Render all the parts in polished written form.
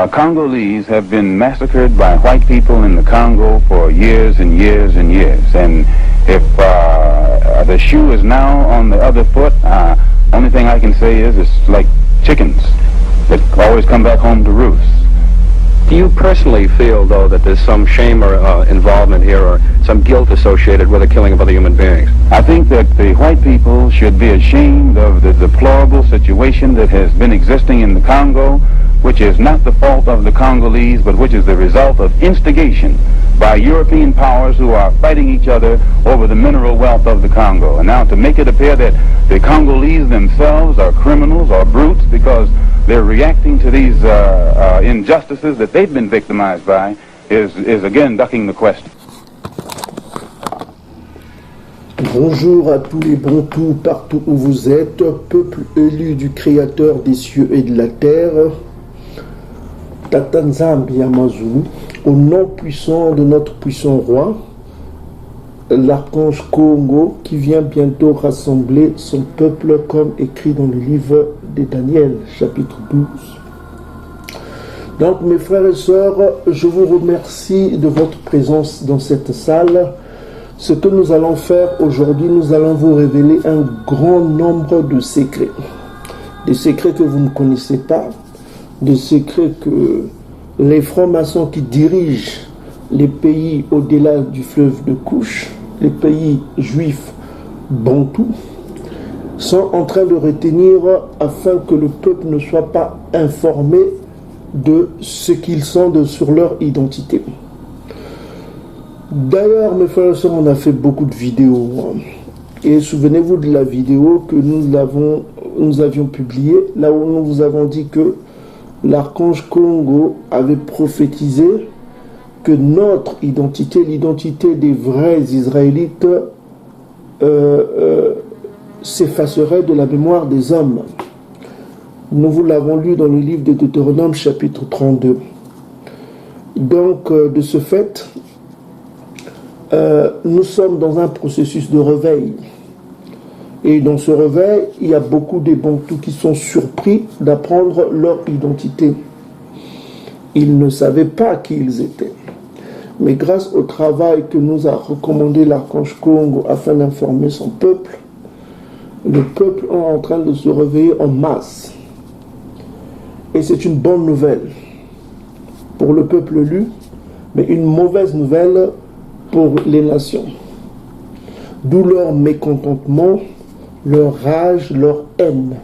Congolese have been massacred by white people in the Congo for years and years and years. And if the shoe is now on the other foot, only thing I can say is it's like chickens that always come back home to roost. Do you personally feel, though, that there's some shame or involvement here or some guilt associated with the killing of other human beings? I think that the white people should be ashamed of the deplorable situation that has been existing in the Congo, which is not the fault of the Congolese, but which is the result of instigation by European powers who are fighting each other over the mineral wealth of the Congo. And now to make it appear that the Congolese themselves are criminals or brutes because they're reacting to these injustices that they've been victimized by is again ducking the question. Bonjour à tous les Bantous partout où vous êtes, peuple élu du Créateur des cieux et de la terre, Tatanzambi Amazulu, au nom puissant de notre puissant roi, l'archange Congo qui vient bientôt rassembler son peuple comme écrit dans le livre de Daniel, chapitre 12. Donc mes frères et sœurs, je vous remercie de votre présence dans cette salle. Ce que nous allons faire aujourd'hui, nous allons vous révéler un grand nombre de secrets. Des secrets que vous ne connaissez pas, des secrets que les francs-maçons qui dirigent les pays au-delà du fleuve de Couche, les pays juifs bantous, sont en train de retenir afin que le peuple ne soit pas informé de ce qu'ils sont sur leur identité. D'ailleurs, mes frères et sœurs, on a fait beaucoup de vidéos. Et souvenez-vous de la vidéo que nous avions publiée, là où nous vous avons dit que l'archange Congo avait prophétisé que notre identité, l'identité des vrais Israélites, s'effacerait de la mémoire des hommes. Nous vous l'avons lu dans le livre de Deutéronome, chapitre 32. Donc, de ce fait, nous sommes dans un processus de réveil. Et dans ce réveil, il y a beaucoup de Bantous qui sont surpris d'apprendre leur identité. Ils ne savaient pas qui ils étaient. Mais grâce au travail que nous a recommandé l'archange Congo afin d'informer son peuple, le peuple est en train de se réveiller en masse. Et c'est une bonne nouvelle pour le peuple élu, mais une mauvaise nouvelle pour les nations. D'où leur mécontentement, leur rage, leur haine.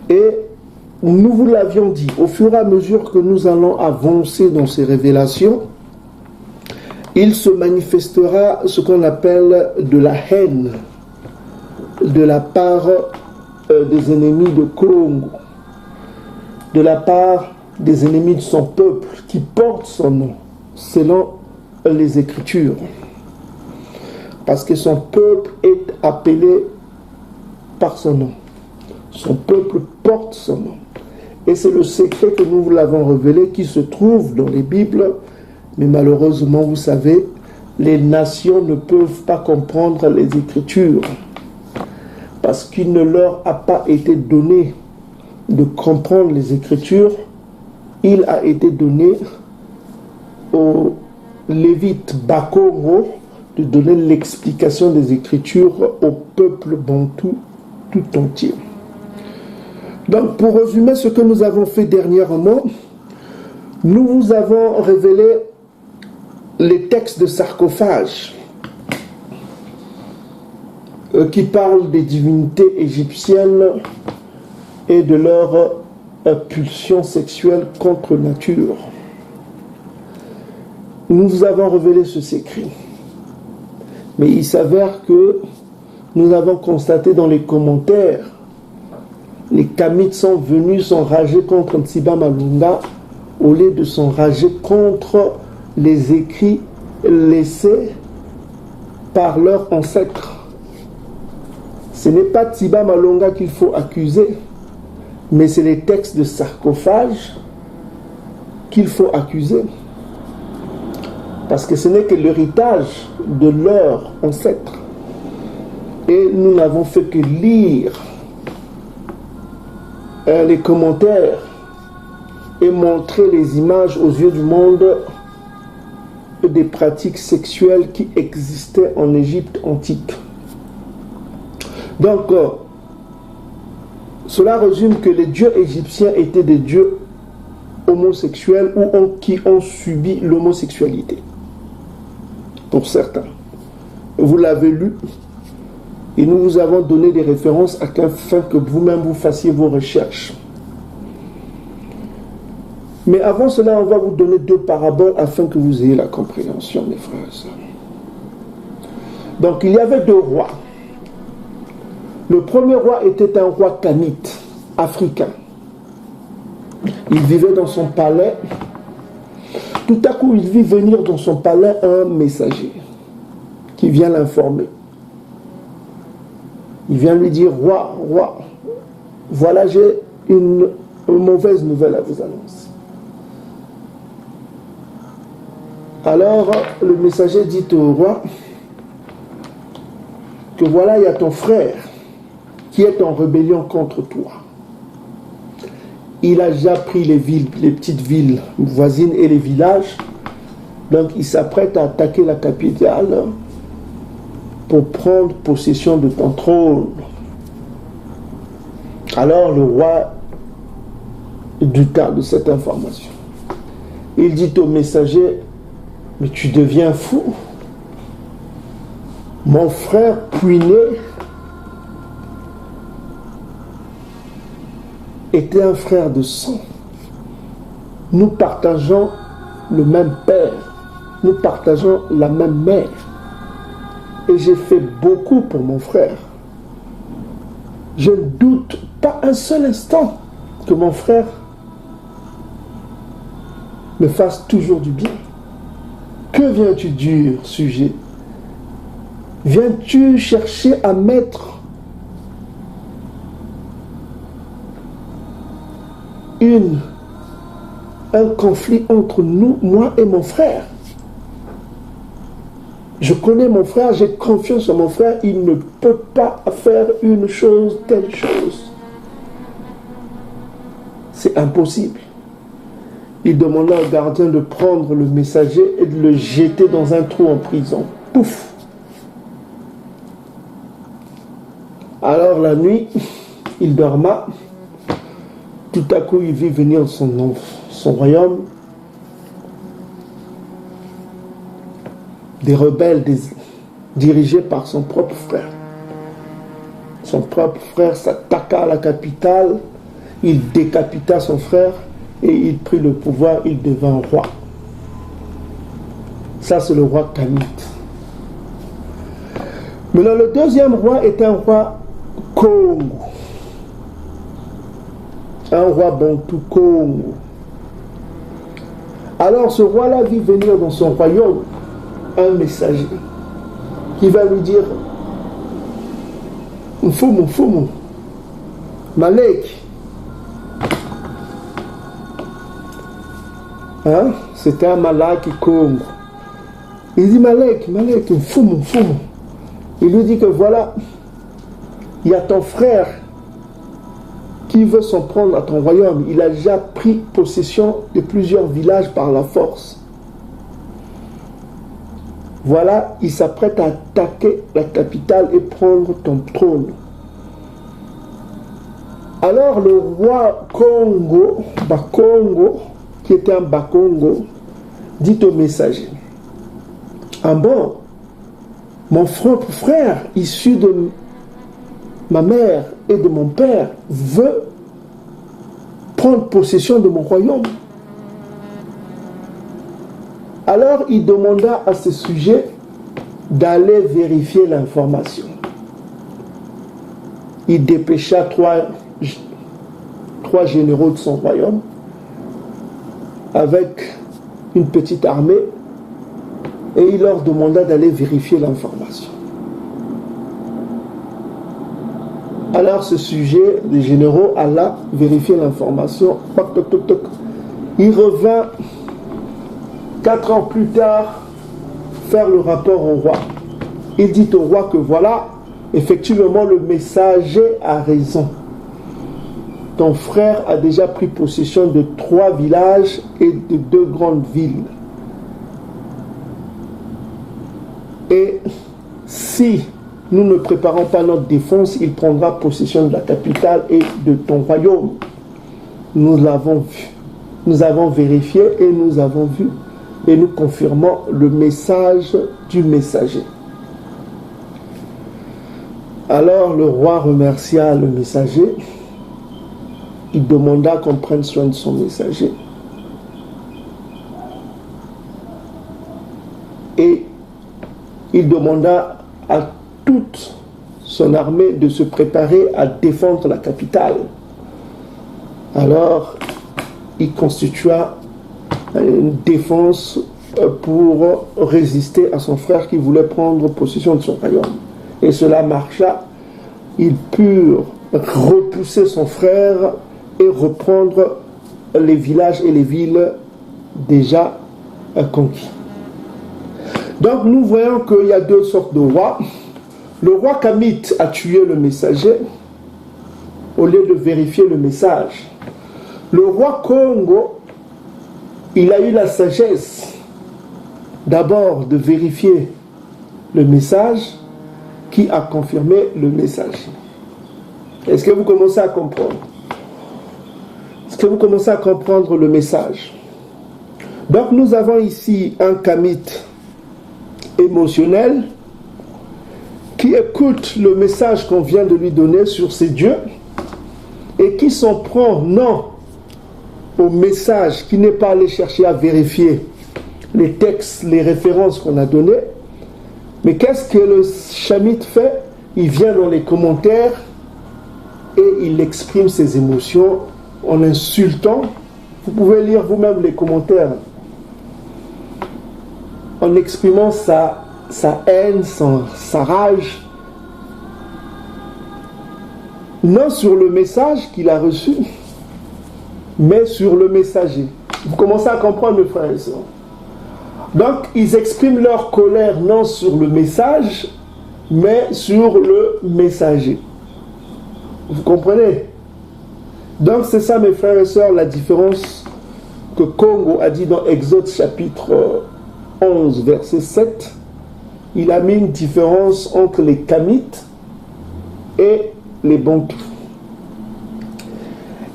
Et nous vous l'avions dit, au fur et à mesure que nous allons avancer dans ces révélations, il se manifestera ce qu'on appelle de la haine de la part des ennemis de Congo, de la part des ennemis de son peuple qui porte son nom, selon les Écritures. Parce que son peuple est appelé par son nom. Son peuple porte son nom. Et c'est le secret que nous vous l'avons révélé qui se trouve dans les Bibles. Mais malheureusement, vous savez, les nations ne peuvent pas comprendre les Écritures. Parce qu'il ne leur a pas été donné de comprendre les Écritures. Il a été donné aux Lévites Bakongo de donner l'explication des Écritures au peuple bantou tout entier. Donc, pour résumer ce que nous avons fait dernièrement, nous vous avons révélé les textes de sarcophage qui parlent des divinités égyptiennes et de leur pulsion sexuelle contre nature. Nous vous avons révélé ce secret. Mais il s'avère que nous avons constaté dans les commentaires, les Kamites sont venus s'enrager contre Ntsiba Malunga au lieu de s'enrager contre les écrits laissés par leurs ancêtres. Ce n'est pas Ntsiba Malunga qu'il faut accuser, mais c'est les textes de sarcophage qu'il faut accuser. Parce que ce n'est que l'héritage de leurs ancêtres. Et nous n'avons fait que lire les commentaires et montrer les images aux yeux du monde des pratiques sexuelles qui existaient en Égypte antique. Donc, cela résume que les dieux égyptiens étaient des dieux homosexuels ou qui ont subi l'homosexualité. Pour certains. Vous l'avez lu et nous vous avons donné des références afin que vous-même vous fassiez vos recherches. Mais avant cela, on va vous donner 2 paraboles afin que vous ayez la compréhension, mes frères et sœurs. Donc, il y avait 2 rois. Le premier roi était un roi canite, africain. Il vivait dans son palais. Tout à coup, il vit venir dans son palais un messager qui vient l'informer. Il vient lui dire, roi, voilà, j'ai une mauvaise nouvelle à vous annoncer. Alors, le messager dit au roi que voilà, il y a ton frère qui est en rébellion contre toi. Il a déjà pris les villes, les petites villes voisines et les villages. Donc, il s'apprête à attaquer la capitale pour prendre possession de ton trône. Alors, le roi douta de cette information. Il dit au messager, mais tu deviens fou. Mon frère puiné était un frère de sang. Nous partageons le même père. Nous partageons la même mère. Et j'ai fait beaucoup pour mon frère. Je ne doute pas un seul instant que mon frère me fasse toujours du bien. Que viens-tu dire, sujet? Viens-tu chercher à mettre un conflit entre nous, moi et mon frère? Je connais mon frère, j'ai confiance en mon frère, il ne peut pas faire une chose, telle chose. C'est impossible. Il demanda au gardien de prendre le messager et de le jeter dans un trou en prison. Pouf! Alors la nuit, il dorma. Tout à coup, il vit venir son royaume des rebelles dirigés par son propre frère. Son propre frère s'attaqua à la capitale, il décapita son frère et il prit le pouvoir, il devint roi. Ça, c'est le roi Canite. Maintenant, le deuxième roi est un roi Congo. Un roi Bantou Congo. Alors, ce roi-là vit venir dans son royaume un messager qui va lui dire Mfumu, Malek. Hein? C'était un Malaki Congo. Il dit Malek, Mfumu. Il lui dit que voilà, il y a ton frère qui veut s'en prendre à ton royaume. Il a déjà pris possession de plusieurs villages par la force. Voilà, il s'apprête à attaquer la capitale et prendre ton trône. Alors le roi Bakongo, qui était un Bakongo, dit au messager, ah bon, mon propre frère, issu de ma mère et de mon père, veut prendre possession de mon royaume. Alors il demanda à ce sujet d'aller vérifier l'information. Il dépêcha trois généraux de son royaume avec une petite armée et il leur demanda d'aller vérifier l'information. Alors ce sujet, les généraux, alla vérifier l'information. Il revint 4 ans plus tard faire le rapport au roi. Il dit au roi que voilà, effectivement le messager a raison. ton frère a déjà pris possession de 3 villages et de 2 grandes villes. Et si nous ne préparons pas notre défense, il prendra possession de la capitale et de ton royaume. Nous l'avons vu. Nous avons vérifié et nous avons vu. Et nous confirmons le message du messager. Alors le roi remercia le messager. Il demanda qu'on prenne soin de son messager. Et il demanda à toute son armée de se préparer à défendre la capitale. Alors, il constitua une défense pour résister à son frère qui voulait prendre possession de son royaume. Et cela marcha. Ils purent repousser son frère et reprendre les villages et les villes déjà conquis. Donc nous voyons qu'il y a 2 sortes de rois. Le roi Kamit a tué le messager au lieu de vérifier le message. Le roi Congo, il a eu la sagesse d'abord de vérifier le message qui a confirmé le message. Est-ce que vous commencez à comprendre? Est-ce que vous commencez à comprendre le message? Donc nous avons ici un Kamit émotionnel qui écoute le message qu'on vient de lui donner sur ses dieux et qui s'en prend non au message, qui n'est pas allé chercher à vérifier les textes, les références qu'on a données, mais qu'est-ce que le Chamite fait? Il vient dans les commentaires et il exprime ses émotions en insultant. Vous pouvez lire vous-même les commentaires, en exprimant sa haine, sa rage, non sur le message qu'il a reçu, mais sur le messager. Vous commencez à comprendre, mes frères et sœurs. Donc, ils expriment leur colère non sur le message, mais sur le messager. Vous comprenez? Donc, c'est ça, mes frères et sœurs, la différence que Congo a dit dans Exode chapitre 11, verset 7. Il a mis une différence entre les Kamites et les Bantous.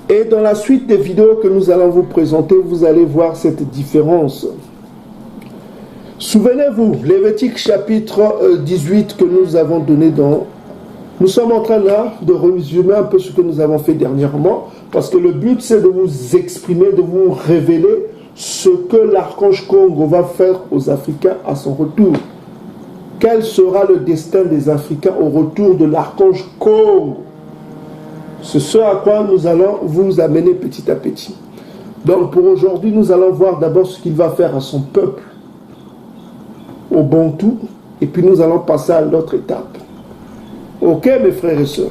Et dans la suite des vidéos que nous allons vous présenter, vous allez voir cette différence. Souvenez-vous, Lévitique chapitre 18 que nous avons donné dans... Nous sommes en train là de résumer un peu ce que nous avons fait dernièrement, parce que le but c'est de vous exprimer, de vous révéler ce que l'archange Congo va faire aux Africains à son retour. Quel sera le destin des Africains au retour de l'archange Congo? C'est ce à quoi nous allons vous amener petit à petit. Donc pour aujourd'hui, nous allons voir d'abord ce qu'il va faire à son peuple, au Bantou, et puis nous allons passer à l'autre étape. Ok, mes frères et sœurs?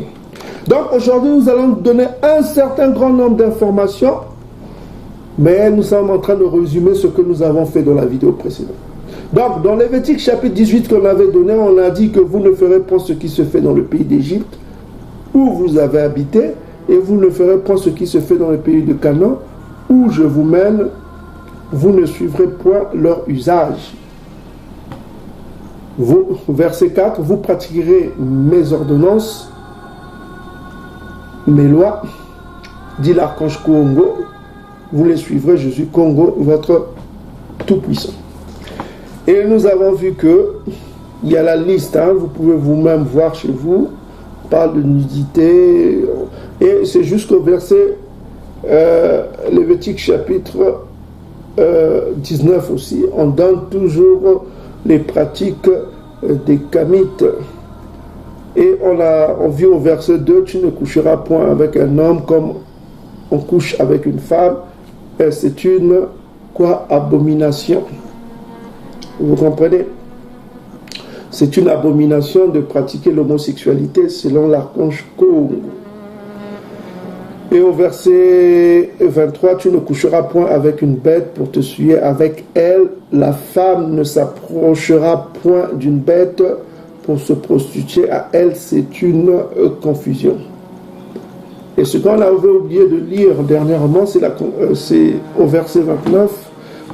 Donc aujourd'hui, nous allons donner un certain grand nombre d'informations, mais nous sommes en train de résumer ce que nous avons fait dans la vidéo précédente. Donc, dans Lévitique chapitre 18 qu'on avait donné, on a dit que vous ne ferez point ce qui se fait dans le pays d'Égypte, où vous avez habité, et vous ne ferez point ce qui se fait dans le pays de Canaan, où je vous mène, vous ne suivrez point leur usage. Vous, verset 4, vous pratiquerez mes ordonnances, mes lois, dit l'archange Congo, vous les suivrez, je suis Congo, votre tout-puissant. Et nous avons vu que il y a la liste, hein, vous pouvez vous-même voir chez vous, on parle de nudité, et c'est jusqu'au verset Lévitique chapitre 19 aussi, on donne toujours les pratiques des Kamites. Et on vit au verset 2, tu ne coucheras point avec un homme comme on couche avec une femme, et c'est une abomination. Vous comprenez? C'est une abomination de pratiquer l'homosexualité selon l'archange Congo. Et au verset 23, tu ne coucheras point avec une bête pour te souiller avec elle. La femme ne s'approchera point d'une bête pour se prostituer à elle. C'est une confusion. Et ce qu'on avait oublié de lire dernièrement, c'est au verset 29,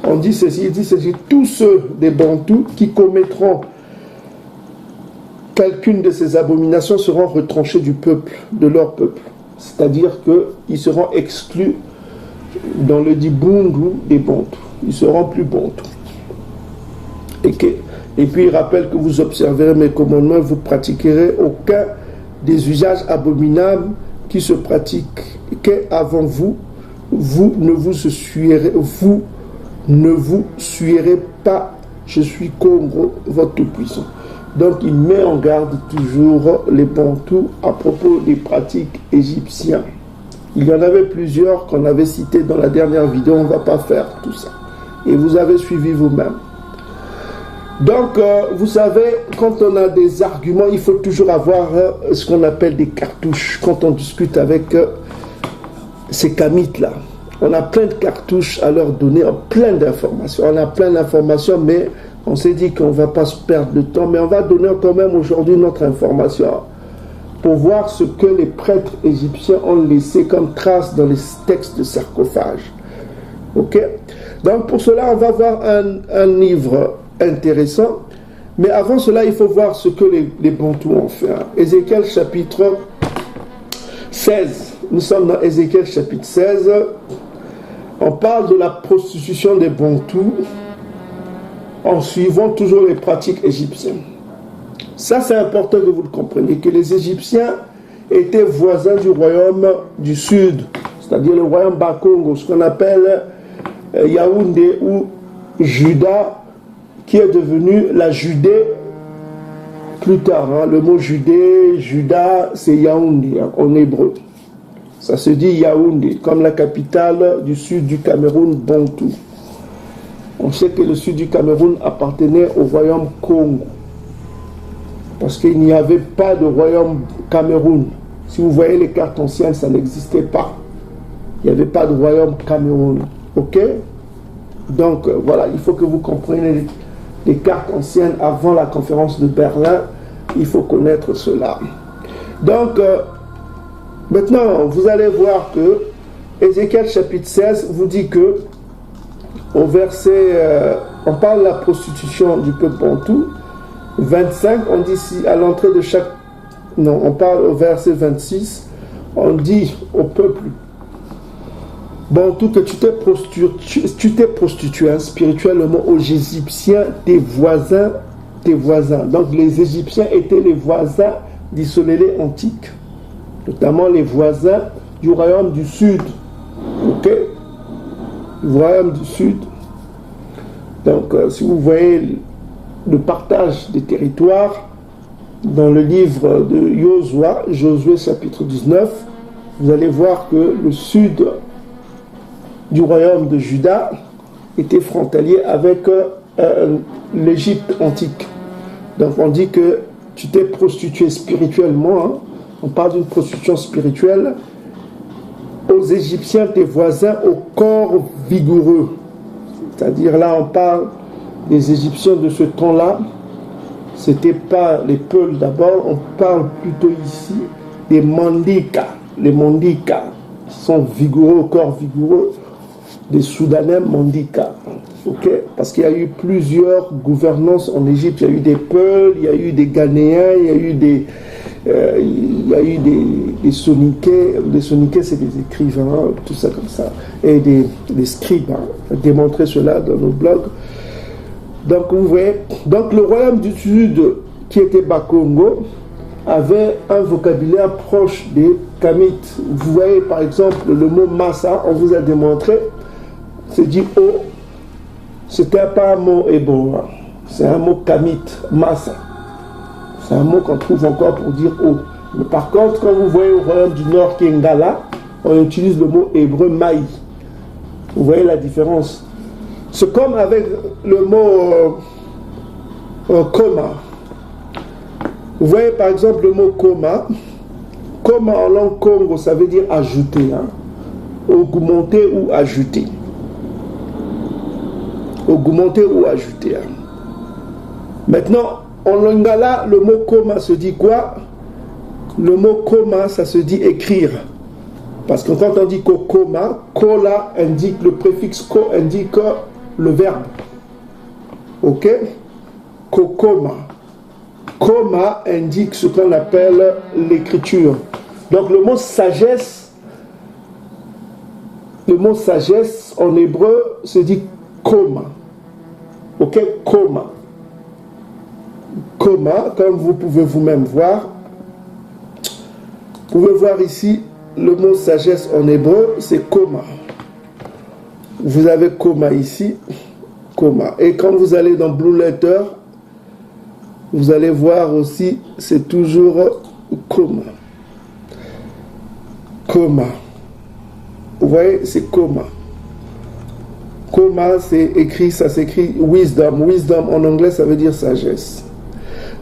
on dit ceci, il dit ceci, tous ceux des Bantous qui commettront quelqu'une de ces abominations seront retranchés du peuple, de leur peuple. C'est-à-dire qu'ils seront exclus dans le dit Bundu des Bantous. Ils seront plus Bantous. Et puis il rappelle que vous observerez mes commandements, vous pratiquerez aucun des usages abominables qui se pratiquaient avant vous. Vous ne vous suierez pas. Je suis Congo, votre Tout-Puissant. Donc il met en garde toujours les Bantous à propos des pratiques égyptiennes. Il y en avait plusieurs qu'on avait cités dans la dernière vidéo, on ne va pas faire tout ça. Et vous avez suivi vous-même. Donc, vous savez, quand on a des arguments, il faut toujours avoir ce qu'on appelle des cartouches. Quand on discute avec ces kamites-là, on a plein de cartouches à leur donner, plein d'informations. On a plein d'informations, mais on s'est dit qu'on ne va pas se perdre de temps. Mais on va donner quand même aujourd'hui notre information pour voir ce que les prêtres égyptiens ont laissé comme trace dans les textes de sarcophage. Ok? Donc, pour cela, on va voir un livre intéressant, mais avant cela il faut voir ce que les Bantous ont fait. Ézéchiel chapitre 16, nous sommes dans Ézéchiel chapitre 16, on parle de la prostitution des Bantous en suivant toujours les pratiques égyptiennes. Ça c'est important que vous le compreniez, que les Égyptiens étaient voisins du royaume du sud, c'est-à-dire le royaume Bakongo, ce qu'on appelle Yaoundé ou Juda, qui est devenu la Judée plus tard. Le mot Judée, Juda, c'est Yaoundé en hébreu. Ça se dit Yaoundé, comme la capitale du sud du Cameroun, Bantou. On sait que le sud du Cameroun appartenait au royaume Congo. Parce qu'il n'y avait pas de royaume Cameroun. Si vous voyez les cartes anciennes, ça n'existait pas. Il n'y avait pas de royaume Cameroun. Ok? Donc voilà, il faut que vous compreniez les cartes anciennes avant la conférence de Berlin. Il faut connaître cela. Donc, maintenant, vous allez voir que Ézéchiel chapitre 16 vous dit que au verset, on parle de la prostitution du peuple bantou. 25, on dit si à l'entrée de chaque... Non, on parle au verset 26, on dit au peuple bantou que tu t'es prostitué spirituellement aux Égyptiens, tes voisins. Donc les Égyptiens étaient les voisins d'Issolélé antique, notamment les voisins du royaume du sud. Ok? Le royaume du sud. Donc si vous voyez le partage des territoires dans le livre de Josué chapitre 19, vous allez voir que le sud du royaume de Juda était frontalier avec l'Égypte antique. Donc on dit que tu t'es prostitué spirituellement, hein. On parle d'une prostitution spirituelle aux Égyptiens, tes voisins, au corps vigoureux. C'est-à-dire là on parle des Égyptiens de ce temps-là, c'était pas les Peuls d'abord, on parle plutôt ici des Mandika. Les Mandika sont vigoureux, au corps vigoureux, des Soudanais Mandika. Ok? Parce qu'il y a eu plusieurs gouvernances en Égypte. Il y a eu des Peuls, il y a eu des Ghanéens, il y a eu des Soninké. Les Soninké, c'est des écrivains, tout ça comme ça. Et des scribes. On a démontré cela dans nos blogs. Donc, vous voyez, donc le royaume du sud, qui était Bakongo, avait un vocabulaire proche des Kamites. Vous voyez, par exemple, le mot Massa, on vous a démontré, c'est dit « eau ». C'était pas un mot hébreu, hein. C'est un mot Kamite, Massa. C'est un mot qu'on trouve encore pour dire « eau ». Mais par contre, quand vous voyez au royaume du nord, qui est Ngala, on utilise le mot hébreu « maï ». Vous voyez la différence. C'est comme avec le mot coma. Vous voyez par exemple le mot coma. Coma en langue Congo, ça veut dire ajouter, hein? Augmenter ou ajouter. Augmenter ou ajouter. Hein? Maintenant, en lingala, le mot coma se dit quoi? Le mot coma, ça se dit écrire. Parce que quand on dit kokoma, ko là indique le préfixe ko indique le verbe. Ok? Kokoma. Koma indique ce qu'on appelle l'écriture. Donc le mot sagesse en hébreu se dit koma. Ok? Koma. Koma, comme vous pouvez vous-même voir. Vous pouvez voir ici, le mot sagesse en hébreu, c'est koma. Vous avez koma ici. Koma. Et quand vous allez dans Blue Letter, vous allez voir aussi, c'est toujours koma. Koma. Vous voyez, c'est koma. Koma, c'est écrit, ça s'écrit wisdom. Wisdom en anglais, ça veut dire sagesse.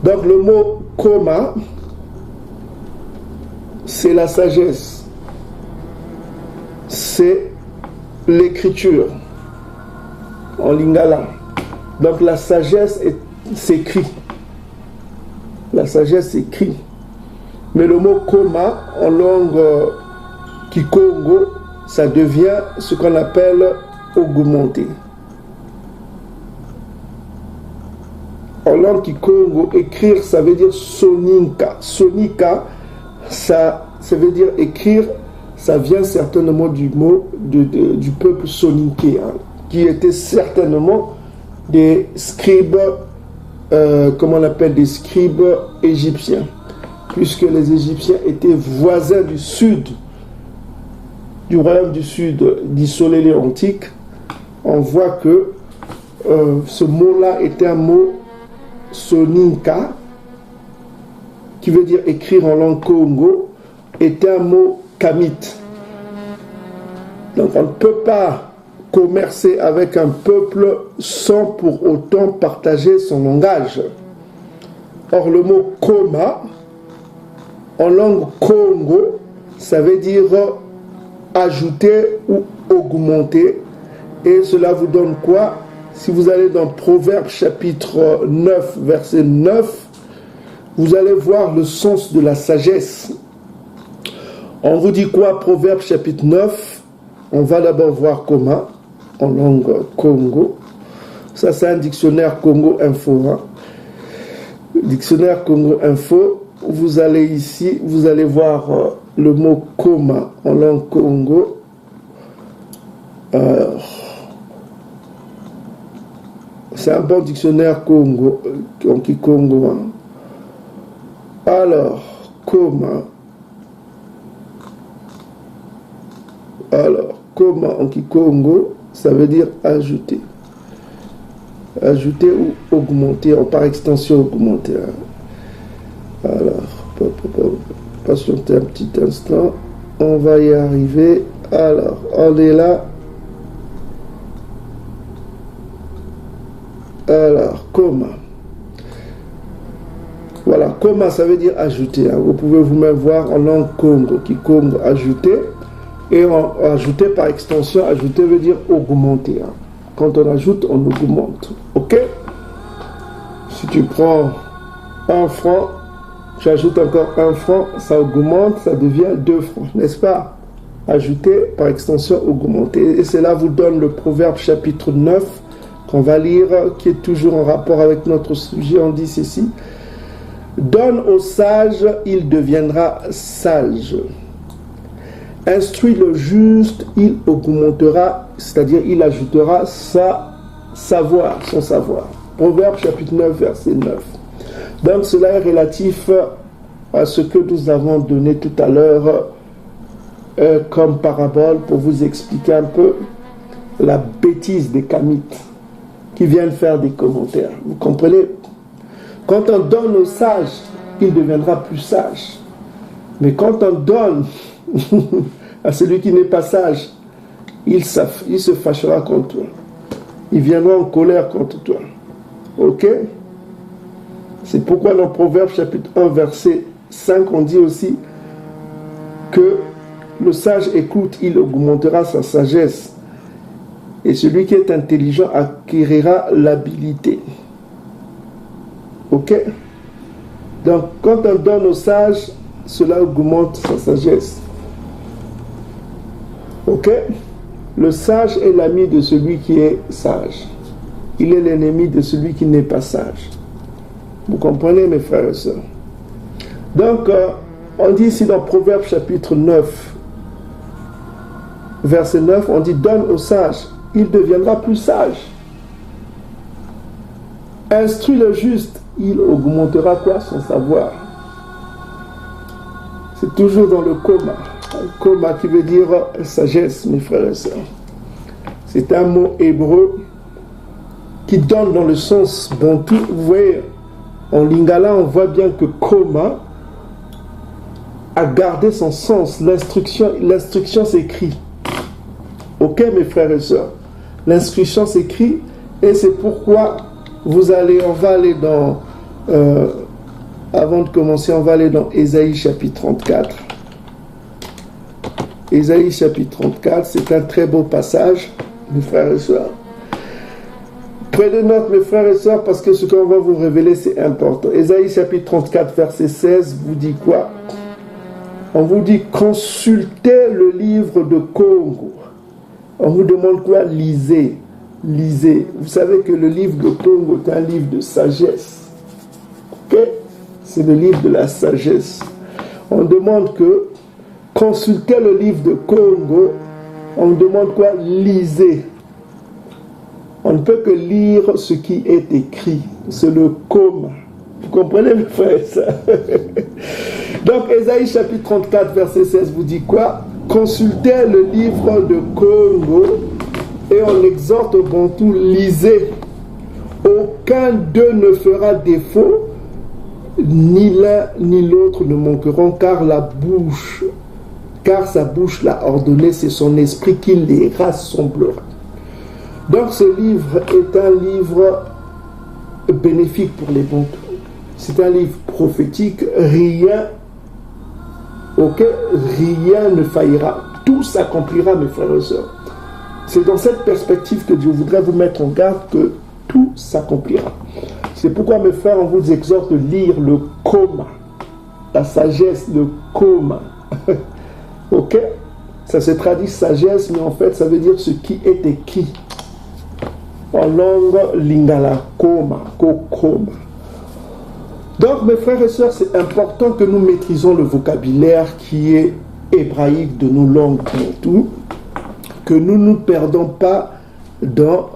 Donc le mot koma, c'est la sagesse. C'est l'écriture en lingala. Donc la sagesse s'écrit. La sagesse s'écrit. Mais le mot koma en langue kikongo, ça devient ce qu'on appelle augmenté. En langue kikongo, écrire, ça veut dire soninka. Sonika, ça veut dire écrire, ça vient certainement du mot du peuple soninké, hein, qui était certainement des scribes, comment on appelle, des scribes égyptiens, puisque les Égyptiens étaient voisins du sud, du royaume du sud, d'isolé antique. On voit que ce mot-là était un mot soninka, qui veut dire écrire en langue congo, était un mot kamite. Donc on ne peut pas commercer avec un peuple sans pour autant partager son langage. Or le mot koma, en langue congo, ça veut dire ajouter ou augmenter. Et cela vous donne quoi? Si vous allez dans Proverbes chapitre 9, verset 9, vous allez voir le sens de la sagesse. On vous dit quoi, Proverbes chapitre 9? On va d'abord voir comment, en langue Congo. Ça, c'est un dictionnaire Congo Info. Hein. Dictionnaire Congo Info. Vous allez ici, vous allez voir le mot coma en langue Congo. C'est un bon dictionnaire Congo, en Kikongo. Hein. Alors, coma. Alors, coma en Kikongo, ça veut dire ajouter. Ajouter ou augmenter, par extension augmenter. Alors, patientez un petit instant, on va y arriver. Alors, on est là. Alors, coma. Voilà, coma, ça veut dire ajouter. Hein. Vous pouvez vous-même voir en langue Congo, Kikongo, ajouter. Et ajouter par extension, ajouter veut dire augmenter. Hein. Quand on ajoute, on augmente. Ok? Si tu prends 1 franc, tu ajoutes encore 1 franc, ça augmente, ça devient 2 francs, n'est-ce pas? Ajouter par extension, augmenter. Et cela vous donne le Proverbe chapitre 9, qu'on va lire, qui est toujours en rapport avec notre sujet. On dit ceci: donne au sage, il deviendra sage. Instruis le juste, il augmentera, c'est-à-dire il ajoutera son savoir. Proverbe chapitre 9, verset 9. Donc cela est relatif à ce que nous avons donné tout à l'heure comme parabole pour vous expliquer un peu la bêtise des Kamites qui viennent faire des commentaires. Vous comprenez? Quand on donne au sage, il deviendra plus sage. Mais quand on donne à celui qui n'est pas sage, il se fâchera contre toi. Il viendra en colère contre toi. Ok? C'est pourquoi dans Proverbe chapitre 1, verset 5, on dit aussi que le sage écoute, il augmentera sa sagesse. Et celui qui est intelligent acquérira l'habileté. Ok? Donc, quand on donne au sage, cela augmente sa sagesse. Ok? Le sage est l'ami de celui qui est sage. Il est l'ennemi de celui qui n'est pas sage. Vous comprenez, mes frères et sœurs? Donc, on dit ici dans Proverbes chapitre 9, verset 9, on dit « Donne au sage, il deviendra plus sage. Instruis le juste, il augmentera quoi? Son savoir. » C'est toujours dans le coma. Un coma qui veut dire sagesse, mes frères et sœurs. C'est un mot hébreu qui donne dans le sens bantou. Vous voyez, en lingala, on voit bien que coma a gardé son sens. L'instruction s'écrit. Ok, mes frères et sœurs? L'instruction s'écrit et c'est pourquoi on va aller dans... avant de commencer, on va aller dans Ésaïe chapitre 34. Ésaïe chapitre 34, c'est un très beau passage, mes frères et sœurs. Prenez note, mes frères et sœurs, parce que ce qu'on va vous révéler, c'est important. Ésaïe chapitre 34, verset 16, vous dit quoi? On vous dit, consultez le livre de Congo. On vous demande quoi? Lisez. Lisez. Vous savez que le livre de Congo est un livre de sagesse. Ok? C'est le livre de la sagesse. On demande que consultez le livre de Congo. On demande quoi? Lisez. On ne peut que lire ce qui est écrit. C'est le coma. Vous comprenez, mes frères? Donc, Ésaïe chapitre 34, verset 16 vous dit quoi? Consultez le livre de Congo et on exhorte au bantou, lisez. Aucun d'eux ne fera défaut, ni l'un ni l'autre ne manqueront, car sa bouche l'a ordonné, c'est son esprit qui les rassemblera. Donc ce livre est un livre bénéfique pour les bantous. C'est un livre prophétique, rien ne faillira. Tout s'accomplira, mes frères et sœurs. C'est dans cette perspective que Dieu voudrait vous mettre en garde que tout s'accomplira. C'est pourquoi, mes frères, on vous exhorte de lire le coma. La sagesse, le coma. Ok? Ça se traduit sagesse, mais en fait, ça veut dire ce qui est écrit. En langue lingala, coma, coma. Donc, mes frères et sœurs, c'est important que nous maîtrisons le vocabulaire qui est hébraïque de nos langues bantoues, que nous ne nous perdons pas dans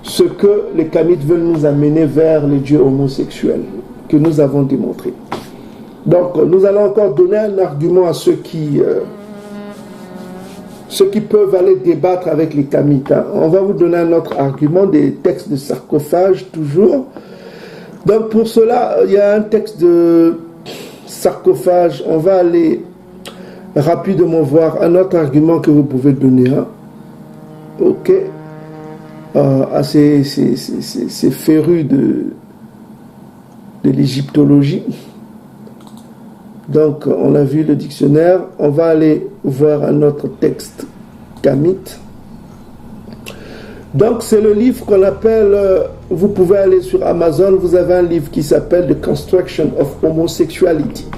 ce que les Kamites veulent nous amener vers les dieux homosexuels, que nous avons démontré. Donc, nous allons encore donner un argument à ceux qui peuvent aller débattre avec les Kamites. Hein. On va vous donner un autre argument, des textes de sarcophage, toujours. Donc, pour cela, il y a un texte de sarcophage. On va aller rapidement voir un autre argument que vous pouvez donner. Hein. Ok. Assez féru de l'égyptologie. Donc, on a vu le dictionnaire. On va aller voir un autre texte kamite. Donc, c'est le livre qu'on appelle... vous pouvez aller sur Amazon. Vous avez un livre qui s'appelle The Construction of Homosexuality.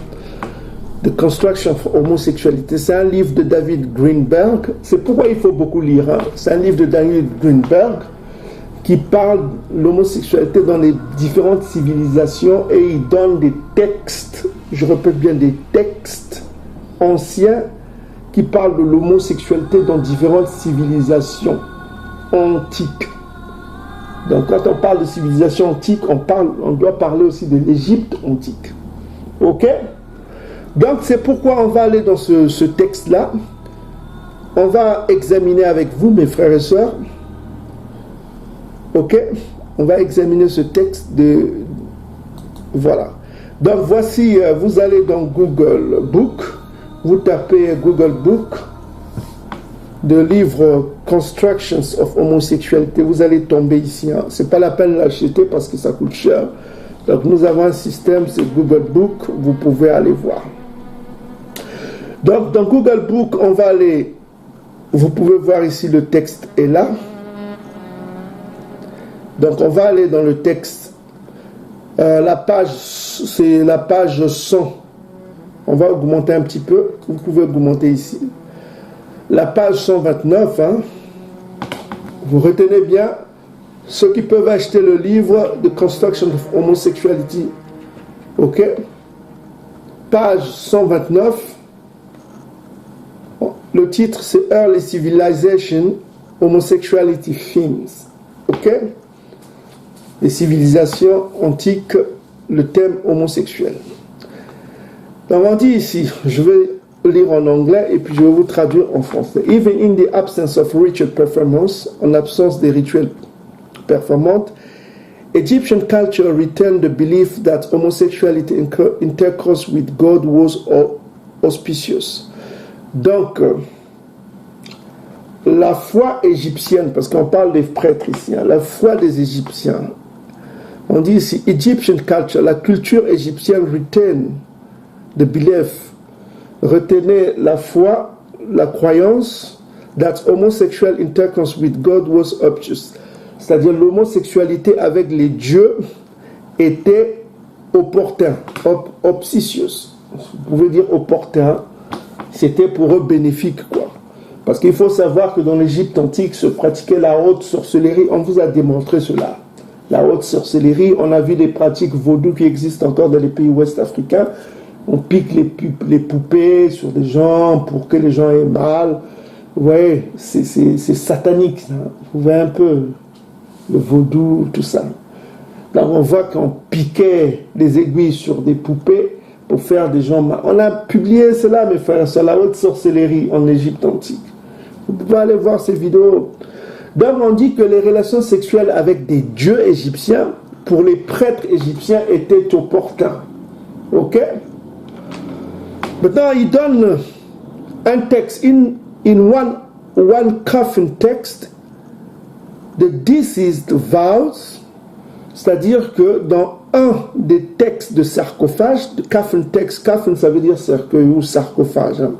The Construction of Homosexuality. C'est un livre de David Greenberg. C'est pourquoi il faut beaucoup lire. Hein. C'est un livre de David Greenberg qui parle de l'homosexualité dans les différentes civilisations et il donne des textes, je répète bien des textes anciens qui parlent de l'homosexualité dans différentes civilisations antiques. Donc quand on parle de civilisation antique, on doit parler aussi de l'Égypte antique. Ok? Donc c'est pourquoi on va aller dans ce texte-là. On va examiner avec vous, mes frères et sœurs. Ok? On va examiner ce texte de... Voilà. Donc voici, vous allez dans Google Book, vous tapez Google Book, de livre Constructions of Homosexuality, vous allez tomber ici. Hein. C'est pas la peine de l'acheter parce que ça coûte cher. Donc nous avons un système, c'est Google Book, vous pouvez aller voir. Donc dans Google Book, on va aller, vous pouvez voir ici le texte est là. Donc on va aller dans le texte. La page, c'est la page 100. On va augmenter un petit peu. Vous pouvez augmenter ici. la page 129, hein. Vous retenez bien, ceux qui peuvent acheter le livre The Construction of Homosexuality, ok, page 129, le titre c'est Early Civilization, Homosexuality Themes, ok, les civilisations antiques, le thème homosexuel. Donc on dit ici, je vais lire en anglais et puis je vais vous traduire en français. Even in the absence of ritual performance, en absence des rituels performants, Egyptian culture retained the belief that homosexuality intercourse with God was auspicious. Donc, la foi égyptienne, parce qu'on parle des prêtres ici, hein, la foi des Égyptiens, on dit ici, Egyptian culture, la culture égyptienne retain the belief, retenait la foi, la croyance, that homosexual intercourse with God was obtuse. C'est-à-dire l'homosexualité avec les dieux était opportun, obsicious. Vous pouvez dire opportun, c'était pour eux bénéfique, quoi. Parce qu'il faut savoir que dans l'Égypte antique se pratiquait la haute sorcellerie. On vous a démontré cela. La haute sorcellerie, on a vu des pratiques vaudou qui existent encore dans les pays ouest africains. On pique les poupées sur des gens pour que les gens aient mal. Ouais, c'est satanique, ça. Vous voyez un peu le vaudou, tout ça. Là, on voit qu'on piquait les aiguilles sur des poupées pour faire des gens mal. On a publié cela, mes frères, sur la haute sorcellerie en Égypte antique. Vous pouvez aller voir ces vidéos. Donc, on dit que les relations sexuelles avec des dieux égyptiens, pour les prêtres égyptiens, étaient opportuns. Ok? Maintenant, il donne un texte, in one coffin text, the deceased vows, c'est-à-dire que dans un des textes de sarcophage, de coffin text, coffin ça veut dire cercueil ou sarcophage, hein.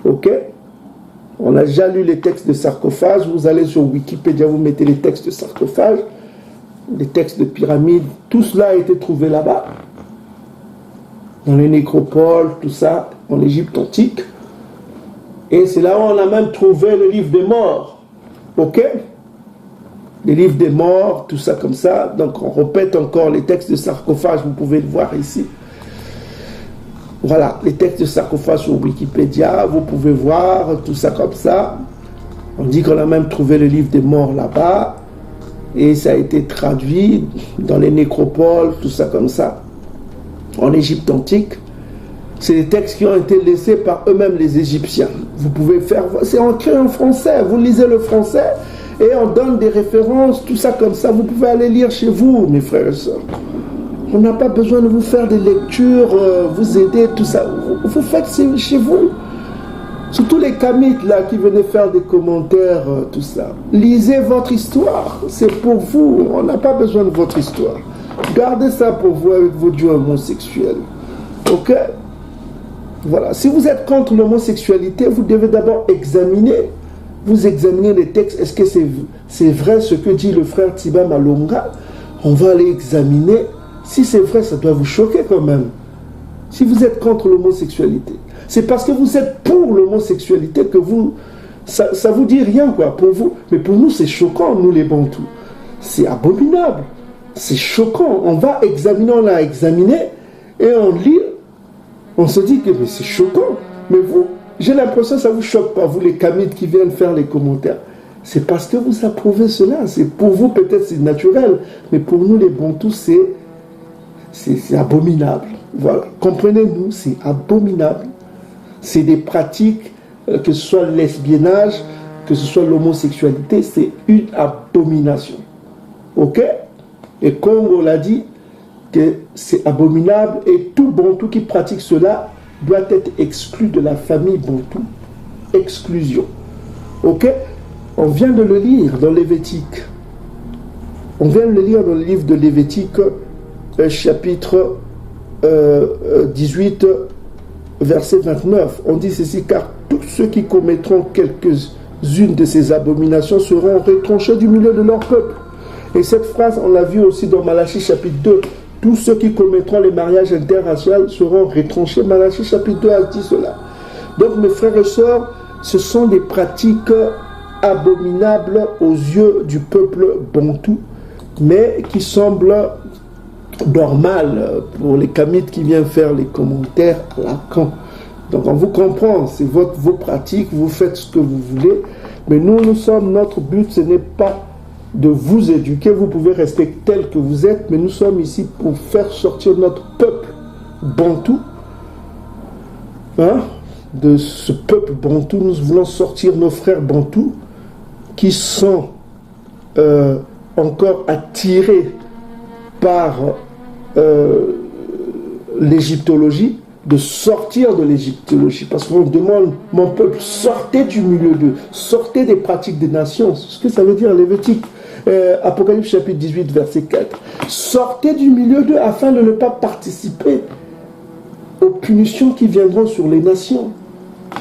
Ok? On a déjà lu les textes de sarcophage, vous allez sur Wikipédia, vous mettez les textes de sarcophage, les textes de pyramide, tout cela a été trouvé là-bas. Dans les nécropoles, tout ça, en Égypte antique. Et c'est là où on a même trouvé le livre des morts. Ok? Les livres des morts, tout ça comme ça. Donc on répète encore les textes de sarcophage, vous pouvez le voir ici. Voilà, les textes de sarcophage sur Wikipédia, vous pouvez voir tout ça comme ça. On dit qu'on a même trouvé le livre des morts là-bas. Et ça a été traduit dans les nécropoles, tout ça comme ça. En Égypte antique, c'est des textes qui ont été laissés par eux-mêmes les Égyptiens. Vous pouvez faire, c'est écrit en français, vous lisez le français et on donne des références, tout ça comme ça. Vous pouvez aller lire chez vous, mes frères et sœurs. On n'a pas besoin de vous faire des lectures, vous aider, tout ça. Vous faites chez vous. Surtout les kamites là qui venaient faire des commentaires, tout ça. Lisez votre histoire, c'est pour vous. On n'a pas besoin de votre histoire. Gardez ça pour vous avec vos dieux homosexuels. Ok? Voilà. Si vous êtes contre l'homosexualité, vous devez d'abord examiner. Vous examinez les textes. Est-ce que c'est vrai ce que dit le frère Tiba Malonga? On va aller examiner. Si c'est vrai, ça doit vous choquer quand même. Si vous êtes contre l'homosexualité, c'est parce que vous êtes pour l'homosexualité que ça vous dit rien, quoi, pour vous. Mais pour nous, c'est choquant, nous les Bantous. C'est abominable. C'est choquant. On va examiner, on a examiné, et on lit, on se dit que mais c'est choquant. Mais vous, j'ai l'impression que ça ne vous choque pas, vous les kamites qui viennent faire les commentaires. C'est parce que vous approuvez cela. C'est pour vous, peut-être c'est naturel, mais pour nous les Bantous, c'est abominable. Voilà. Comprenez-nous, c'est abominable. C'est des pratiques, que ce soit le lesbiennage, que ce soit l'homosexualité, c'est une abomination. Ok? Et Congo l'a dit, que c'est abominable et tout Bantou qui pratique cela doit être exclu de la famille Bantou. Exclusion. Ok? On vient de le lire dans Lévitique. On vient de le lire dans le livre de Lévitique, chapitre 18, verset 29. On dit ceci, car tous ceux qui commettront quelques-unes de ces abominations seront retranchés du milieu de leur peuple. Et cette phrase, on l'a vu aussi dans Malachie chapitre 2. Tous ceux qui commettront les mariages interraciaux seront retranchés. Malachie chapitre 2 a dit cela. Donc mes frères et sœurs, ce sont des pratiques abominables aux yeux du peuple bantou, mais qui semblent normales pour les Kamites qui viennent faire les commentaires à Lacan. Donc on vous comprend, c'est vos pratiques, vous faites ce que vous voulez, mais notre but, ce n'est pas de vous éduquer, vous pouvez rester tel que vous êtes, mais nous sommes ici pour faire sortir notre peuple bantou, de ce peuple bantou. Nous voulons sortir nos frères bantous qui sont encore attirés par l'égyptologie, de sortir de l'égyptologie, parce qu'on demande, mon peuple, sortez du milieu d'eux, sortez des pratiques des nations. C'est ce que ça veut dire Lévitique, Apocalypse chapitre 18 verset 4. Sortez du milieu d'eux afin de ne pas participer aux punitions qui viendront sur les nations.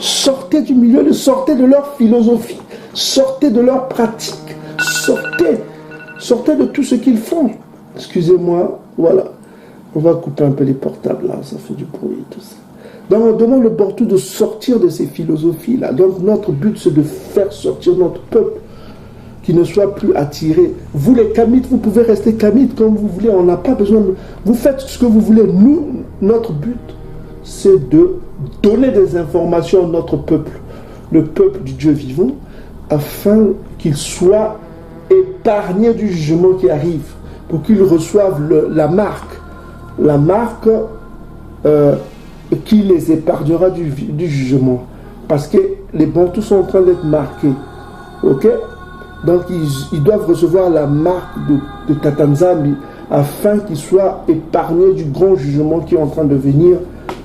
Sortez du milieu d'eux, sortez de leur philosophie, sortez de leurs pratiques, sortez de tout ce qu'ils font. Excusez-moi, voilà. On va couper un peu les portables là, ça fait du bruit tout ça. Donc on demande le Bantou de sortir de ces philosophies là. Donc notre but c'est de faire sortir notre peuple, qui ne soit plus attiré. Vous les Kamites, vous pouvez rester Kamites comme vous voulez, on n'a pas besoin de... Vous faites ce que vous voulez. Nous, notre but c'est de donner des informations à notre peuple, le peuple du Dieu vivant, afin qu'il soit épargné du jugement qui arrive, pour qu'il reçoive la marque qui les épargnera du jugement. Parce que les Bantous sont en train d'être marqués. Ok? Donc ils doivent recevoir la marque de Tatanzambi afin qu'ils soient épargnés du grand jugement qui est en train de venir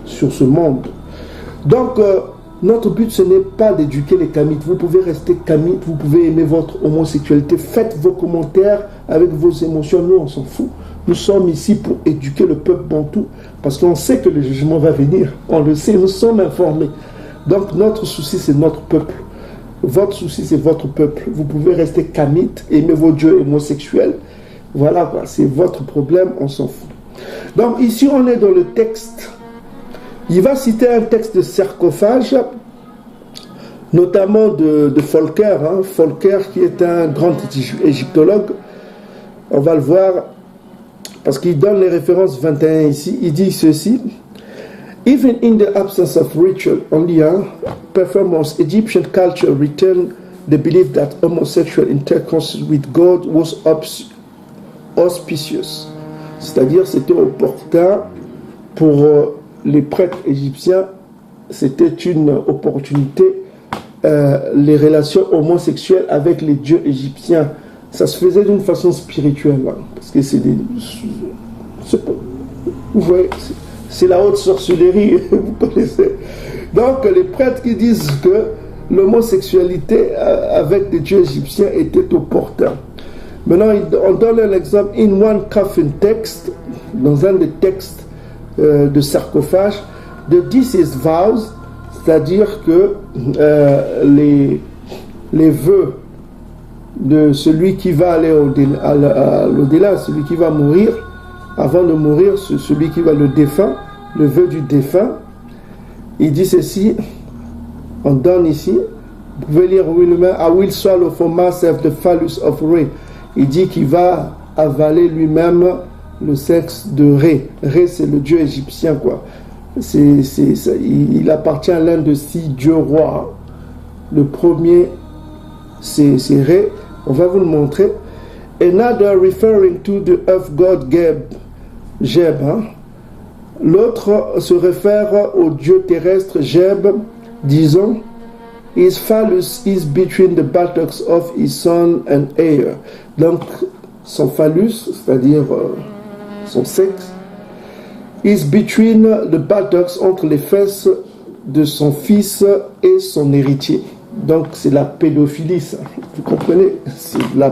sur ce monde. Donc notre but ce n'est pas d'éduquer les Kamites. Vous pouvez rester Kamite, vous pouvez aimer votre homosexualité, faites vos commentaires avec vos émotions, nous on s'en fout. Nous sommes ici pour éduquer le peuple bantou, parce qu'on sait que le jugement va venir, on le sait, nous sommes informés. Donc notre souci c'est notre peuple, votre souci c'est votre peuple. Vous pouvez rester Kamite, aimer vos dieux homosexuels, voilà quoi, c'est votre problème, on s'en fout. Donc ici on est dans le texte, il va citer un texte de sarcophage, notamment de Volcker, Volcker qui est un grand égyptologue. On va le voir parce qu'il donne les références 21 ici. Il dit ceci: Even in the absence of ritual only performance, Egyptian culture retained the belief that homosexual intercourse with God was auspicious. C'est-à-dire c'était opportun pour les prêtres égyptiens, c'était une opportunité, les relations homosexuelles avec les dieux égyptiens. Ça se faisait d'une façon spirituelle, parce que vous voyez, c'est la haute sorcellerie, vous connaissez. Donc les prêtres qui disent que l'homosexualité avec les dieux égyptiens était opportun. Maintenant, on donne un exemple. In one coffin text, dans un des textes de sarcophage, the deceased vows, c'est-à-dire que les vœux de celui qui va aller au-delà, celui qui va mourir, avant de mourir, celui qui va le défunt, le vœu du défunt, il dit ceci, on donne ici, vous pouvez lire I will swallow for myself the phallus of Ré. Il dit qu'il va avaler lui-même le sexe de Ré. Ré, c'est le dieu égyptien, quoi. Il appartient à l'un de 6 dieux rois. Le premier, c'est Ré. On va vous le montrer. Another referring to the earth god Geb. L'autre se réfère au dieu terrestre Geb, disant His phallus is between the buttocks of his son and heir. Donc, son phallus, c'est-à-dire son sexe, is between the buttocks, entre les fesses de son fils et son héritier. Donc, c'est la pédophilie, ça. Vous comprenez? C'est de la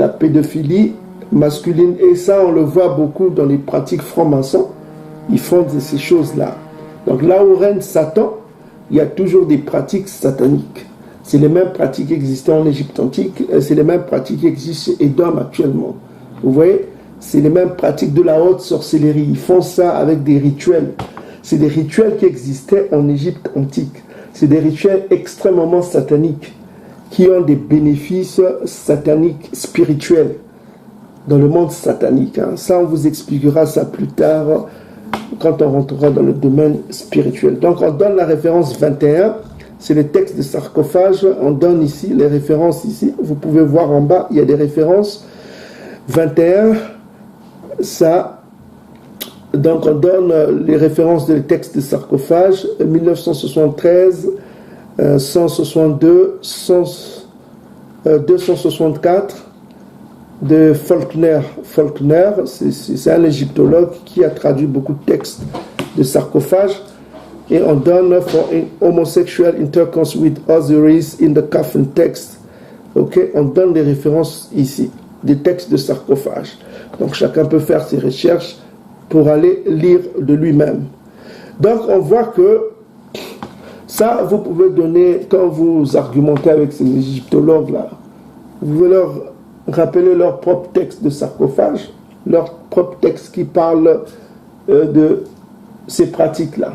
pédophilie masculine. Et ça, on le voit beaucoup dans les pratiques francs-maçons. Ils font ces choses-là. Donc, là où règne Satan, il y a toujours des pratiques sataniques. C'est les mêmes pratiques qui existaient en Égypte antique, c'est les mêmes pratiques qui existent chez Édom actuellement. Vous voyez, c'est les mêmes pratiques de la haute sorcellerie. Ils font ça avec des rituels. C'est des rituels qui existaient en Égypte antique. C'est des rituels extrêmement sataniques qui ont des bénéfices sataniques spirituels dans le monde satanique. Ça, on vous expliquera ça plus tard quand on rentrera dans le domaine spirituel. Donc, on donne la référence 21. C'est le texte de sarcophage. On donne ici les références ici. Vous pouvez voir en bas, il y a des références. 21, ça. Donc, on donne les références des textes de sarcophage. 1973, 162, 264 de Faulkner. Faulkner, c'est un égyptologue qui a traduit beaucoup de textes de sarcophage. Et on donne for homosexual intercourse with Osiris in the coffin text. Ok, on donne des références ici, des textes de sarcophage. Donc chacun peut faire ses recherches pour aller lire de lui-même. Donc on voit que ça, vous pouvez donner, quand vous argumentez avec ces égyptologues-là, vous pouvez leur rappeler leur propre texte de sarcophage, leur propre texte qui parle de ces pratiques-là.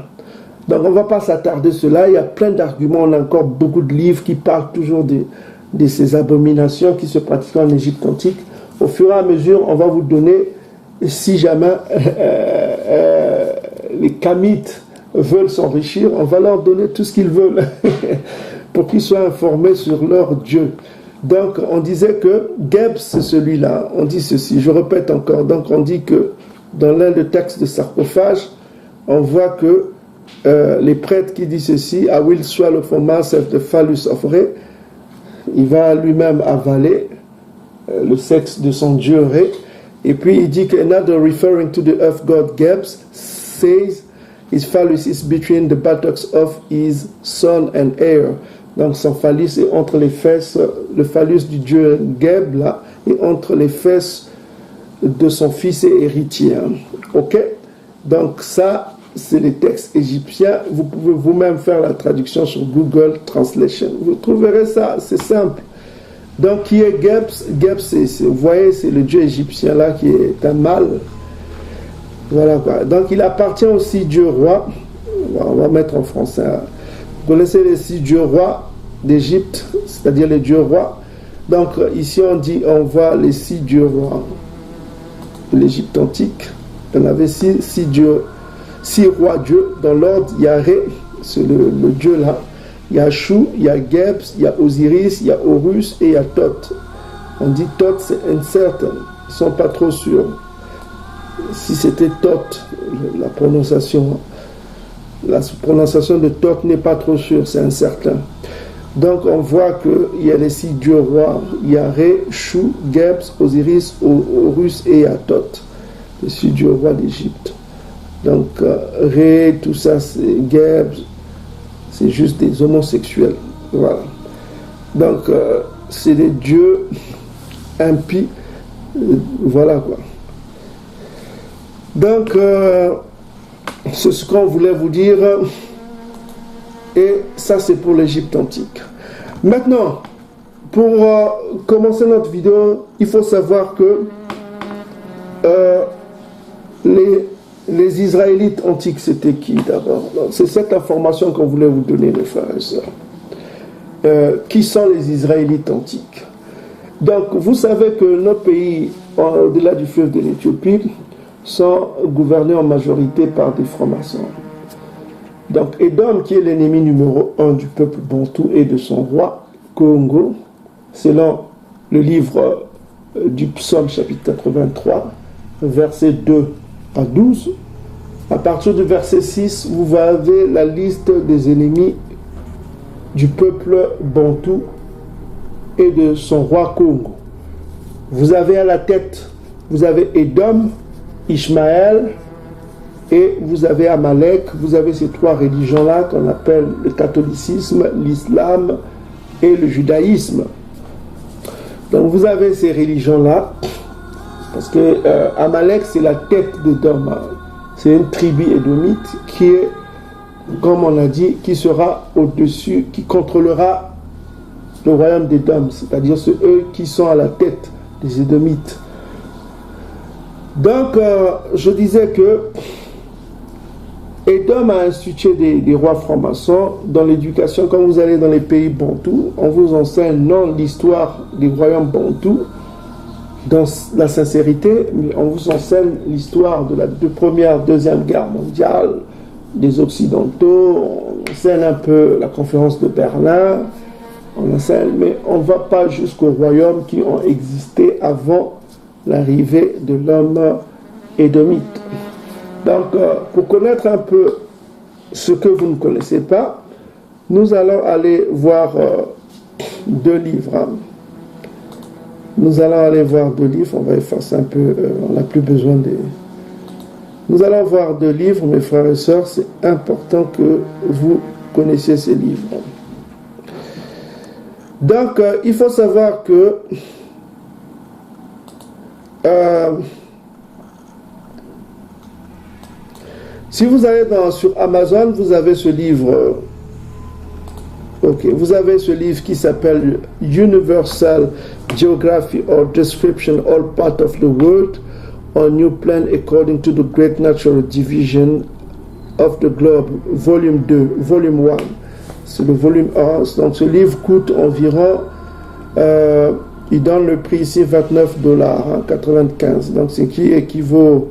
Donc on ne va pas s'attarder sur cela, il y a plein d'arguments, on a encore beaucoup de livres qui parlent toujours de ces abominations qui se pratiquent en Égypte antique. Au fur et à mesure, on va vous donner, si jamais les Kamites veulent s'enrichir, on va leur donner tout ce qu'ils veulent pour qu'ils soient informés sur leur Dieu. Donc on disait que Gebs, c'est celui-là, on dit ceci, je répète encore, donc on dit que dans l'un des textes de sarcophage, on voit que les prêtres qui disent ceci, I will swallow for myself the phallus of Ré, il va lui-même avaler le sexe de son dieu Ré, et puis il dit que another referring to the earth god Gebs says his phallus is between the buttocks of his son and heir. Donc son phallus est entre les fesses, le phallus du dieu Geb là, et entre les fesses de son fils et héritier. Ok? Donc ça, c'est les textes égyptiens. Vous pouvez vous-même faire la traduction sur Google Translation. Vous trouverez ça, c'est simple. Donc, qui est Gebs? Gebs, vous voyez, c'est le dieu égyptien là qui est un mâle. Voilà quoi. Donc, il appartient aux 6 dieux rois. On va mettre en français. Vous connaissez les 6 dieux rois d'Égypte, c'est-à-dire les dieux rois. Donc, ici, on voit les 6 dieux rois de l'Égypte antique. On avait 6 dieux. 6 rois dieux dans l'ordre. Il y a Ré, c'est le dieu là. Il y a Chou, il y a Gebs, il y a Osiris, il y a Horus et il y a Thoth. On dit Thoth, c'est uncertain. Ils ne sont pas trop sûrs. Si c'était Thoth, la prononciation de Thoth n'est pas trop sûre, c'est incertain. Donc on voit qu'il y a les 6 dieux rois. Il y a Ré, Chou, Gebs, Osiris, Horus et il y a Thoth. Les 6 dieux rois d'Égypte. Donc, Ré, tout ça, c'est Gebs, c'est juste des homosexuels. Voilà. Donc, c'est des dieux impies. Voilà quoi. Donc, c'est ce qu'on voulait vous dire. Et ça, c'est pour l'Égypte antique. Maintenant, pour commencer notre vidéo, il faut savoir que les Israélites antiques, c'était qui d'abord? C'est cette information qu'on voulait vous donner, mes frères et sœurs. Qui sont les Israélites antiques? Donc, vous savez que nos pays, au-delà du fleuve de l'Éthiopie, sont gouvernés en majorité par des francs-maçons. Donc, Édom, qui est l'ennemi numéro 1 du peuple bantou et de son roi, Congo, selon le livre du psaume chapitre 83, versets 2 à 12, à partir du verset 6, vous avez la liste des ennemis du peuple bantou et de son roi Congo. Vous avez à la tête, vous avez Édom, Ishmaël, et vous avez Amalek. Vous avez ces 3 religions-là qu'on appelle le catholicisme, l'islam et le judaïsme. Donc vous avez ces religions-là, parce que Amalek, c'est la tête d'Édom. C'est une tribu édomite qui est, comme on a dit, qui sera au-dessus, qui contrôlera le royaume d'Édom, c'est-à-dire ceux eux qui sont à la tête des Édomites. Donc, je disais que Edom a institué des rois francs-maçons. Dans l'éducation, quand vous allez dans les pays bantous, on vous enseigne non l'histoire des royaumes bantous dans la sincérité, mais on vous enseigne l'histoire de la première, deuxième guerre mondiale, des Occidentaux, on enseigne un peu la conférence de Berlin, on enseigne, mais on ne va pas jusqu'aux royaumes qui ont existé avant l'arrivée de l'homme édomite. Donc, pour connaître un peu ce que vous ne connaissez pas, nous allons aller voir 2 livres. Hein. Nous allons aller voir 2 livres, on va effacer un peu, on n'a plus besoin des... Nous allons voir 2 livres, mes frères et sœurs, c'est important que vous connaissiez ces livres. Donc, il faut savoir que si vous allez sur Amazon, vous avez ce livre. Vous avez ce livre qui s'appelle Universal Geography or Description All Part of the World on New Plan According to the Great Natural Division of the Globe, Volume 2, Volume 1. C'est le volume 1. Donc ce livre coûte environ, il donne le prix ici $29,95. Donc ce qui équivaut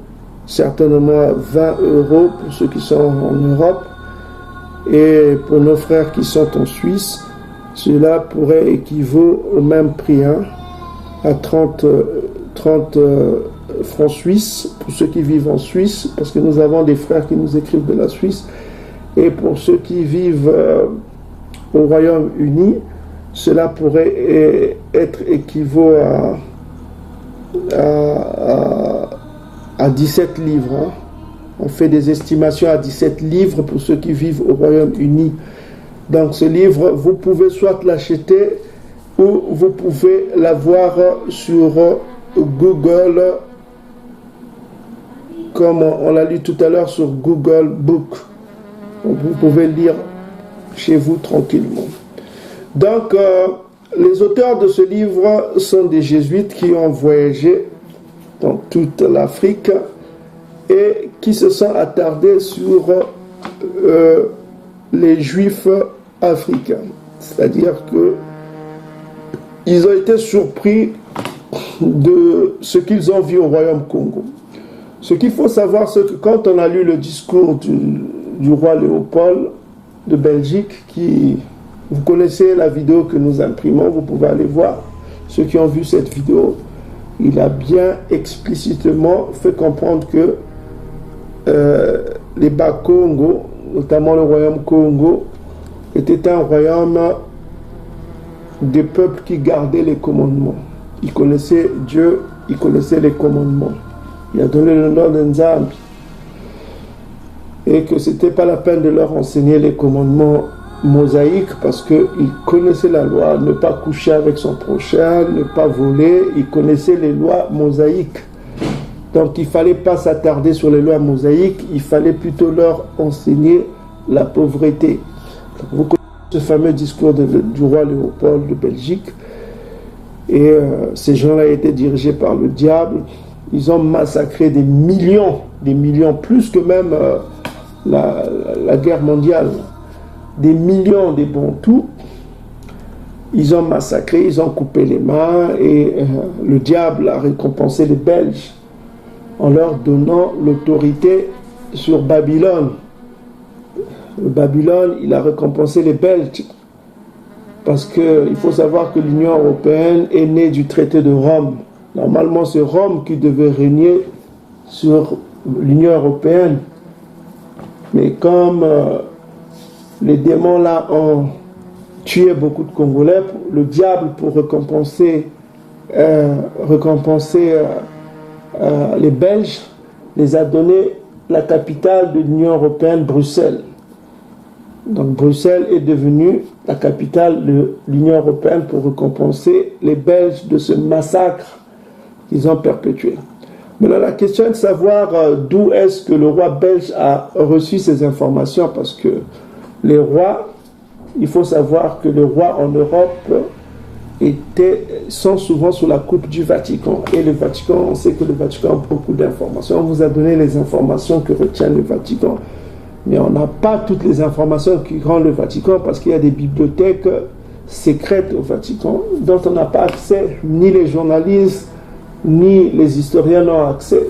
certainement à 20 € pour ceux qui sont en Europe. Et pour nos frères qui sont en Suisse, cela pourrait équivaut au même prix, hein, à 30 francs suisses pour ceux qui vivent en Suisse, parce que nous avons des frères qui nous écrivent de la Suisse. Et pour ceux qui vivent au Royaume-Uni, cela pourrait être équivaut à 17 livres. Hein. On fait des estimations à 17 livres pour ceux qui vivent au Royaume-Uni. Donc ce livre, vous pouvez soit l'acheter ou vous pouvez l'avoir sur Google, comme on l'a lu tout à l'heure sur Google Book. Vous pouvez lire chez vous tranquillement. Donc les auteurs de ce livre sont des jésuites qui ont voyagé dans toute l'Afrique et qui se sont attardés sur les Juifs africains. C'est-à-dire que ils ont été surpris de ce qu'ils ont vu au Royaume Congo. Ce qu'il faut savoir, c'est que quand on a lu le discours du roi Léopold de Belgique, vous connaissez la vidéo que nous imprimons, vous pouvez aller voir ceux qui ont vu cette vidéo, il a bien explicitement fait comprendre que les Bas-Congo, notamment le royaume Congo, était un royaume des peuples qui gardaient les commandements. Ils connaissaient Dieu, ils connaissaient les commandements. Il a donné le nom d'Nzambi. Et que ce n'était pas la peine de leur enseigner les commandements mosaïques parce qu'ils connaissaient la loi, ne pas coucher avec son prochain, ne pas voler, ils connaissaient les lois mosaïques. Donc il ne fallait pas s'attarder sur les lois mosaïques, il fallait plutôt leur enseigner la pauvreté. Donc, vous connaissez ce fameux discours du roi Léopold de Belgique, et ces gens-là étaient dirigés par le diable. Ils ont massacré des millions, plus que même la guerre mondiale, des millions de Bantous. Ils ont massacré, ils ont coupé les mains, et le diable a récompensé les Belges en leur donnant l'autorité sur Babylone. Babylone, il a récompensé les Belges parce qu'il faut savoir que l'Union européenne est née du traité de Rome. Normalement, c'est Rome qui devait régner sur l'Union européenne. Mais comme les démons là ont tué beaucoup de Congolais, le diable, pour récompenser les Belges, les a donné la capitale de l'Union européenne, Bruxelles. Donc Bruxelles est devenue la capitale de l'Union européenne pour récompenser les Belges de ce massacre qu'ils ont perpétué. Maintenant, la question est de savoir d'où est-ce que le roi belge a reçu ces informations, parce que les rois, il faut savoir que les rois en Europe sont souvent sous la coupe du Vatican. Et le Vatican, on sait que le Vatican a beaucoup d'informations. On vous a donné les informations que retient le Vatican. Mais on n'a pas toutes les informations qui rendent le Vatican parce qu'il y a des bibliothèques secrètes au Vatican dont on n'a pas accès, ni les journalistes, ni les historiens n'ont accès.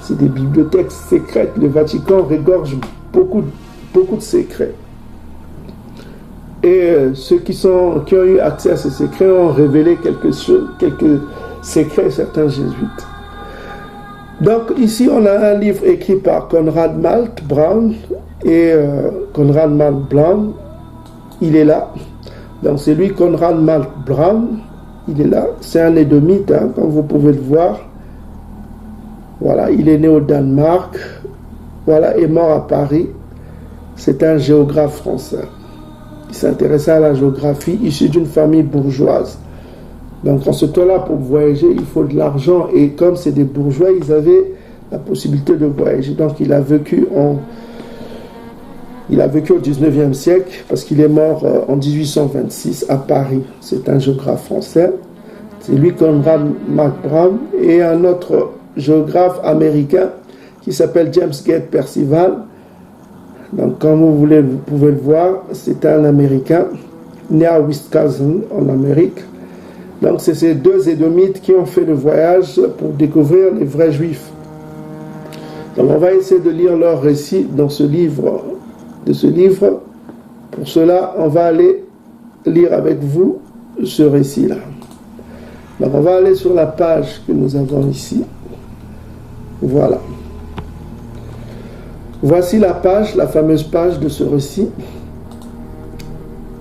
C'est des bibliothèques secrètes. Le Vatican regorge beaucoup de secrets. Et ceux qui ont eu accès à ces secrets ont révélé quelques secrets, certains jésuites. Donc ici, on a un livre écrit par Conrad Malt Brown. Et Conrad Malt Brown, il est là. Donc c'est lui, Conrad Malt Brown, il est là. C'est un édomite, hein, comme vous pouvez le voir. Voilà, il est né au Danemark. Voilà, est mort à Paris. C'est un géographe français. Il s'intéressait à la géographie, issu d'une famille bourgeoise. Donc en ce temps-là, pour voyager, il faut de l'argent. Et comme c'est des bourgeois, ils avaient la possibilité de voyager. Donc il a vécu au 19e siècle, parce qu'il est mort en 1826 à Paris. C'est un géographe français. C'est lui, Conrad McBrown, et un autre géographe américain qui s'appelle James Gate Percival. Donc comme vous pouvez le voir, c'est un Américain né à Wisconsin, en Amérique. Donc c'est ces deux édomites qui ont fait le voyage pour découvrir les vrais juifs. Donc on va essayer de lire leur récit dans ce livre. Pour cela, on va aller lire avec vous ce récit-là. Donc on va aller sur la page que nous avons ici. Voilà. Voici la page, la fameuse page de ce récit.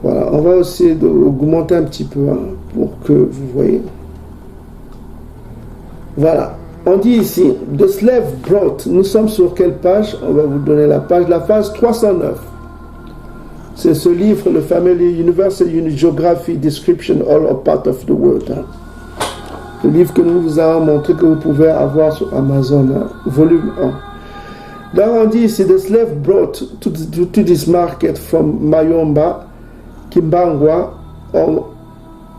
Voilà, on va essayer d'augmenter un petit peu hein, pour que vous voyez. Voilà, on dit ici, The Slave Brought. Nous sommes sur quelle page? On va vous donner la page 309. C'est ce livre, le fameux Universal Geography Description All or Part of the World. Hein. Le livre que nous vous avons montré, que vous pouvez avoir sur Amazon, hein, volume 1. Là, on dit ici, The slave brought to this market from Mayomba, Kimbangwa, or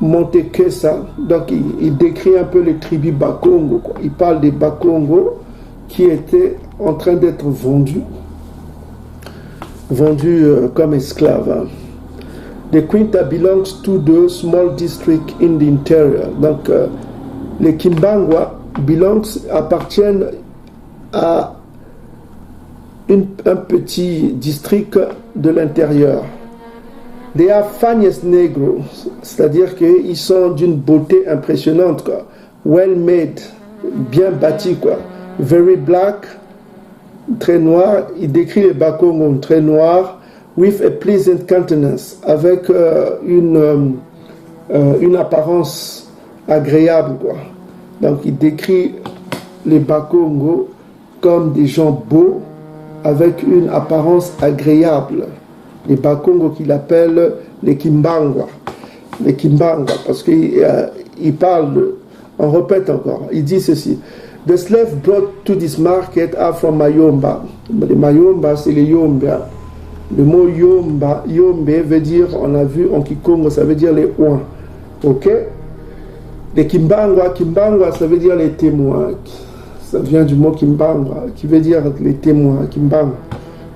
Montekesa. Donc, il décrit un peu les tribus Bakongo, quoi. Il parle des Bakongo qui étaient en train d'être vendus comme esclaves. Hein. The Quinta belongs to the small district in the interior. Donc, les Kimbangwa appartiennent à un petit district de l'intérieur. They are finest negros, c'est-à-dire qu'ils sont d'une beauté impressionnante, quoi. Well made, bien bâtis, quoi. Very black, très noir. Il décrit les Bakongo très noirs, with a pleasant countenance, avec une apparence agréable, quoi. Donc il décrit les Bakongo comme des gens beaux, avec une apparence agréable. Les Bakongo qu'il appelle les Kimbangwa. Les Kimbangwa, parce qu'il parle, on répète encore, il dit ceci. The slaves brought to this market are from Mayomba. Les Mayomba, c'est les Yombe. Le mot Yomba, Yombe veut dire, on a vu en Kikongo, ça veut dire les Ouins. Ok? Les Kimbangwa, Kimbangwa, ça veut dire les témoins. Ça vient du mot Kimbangwa, qui veut dire les témoins. Kimbangwa.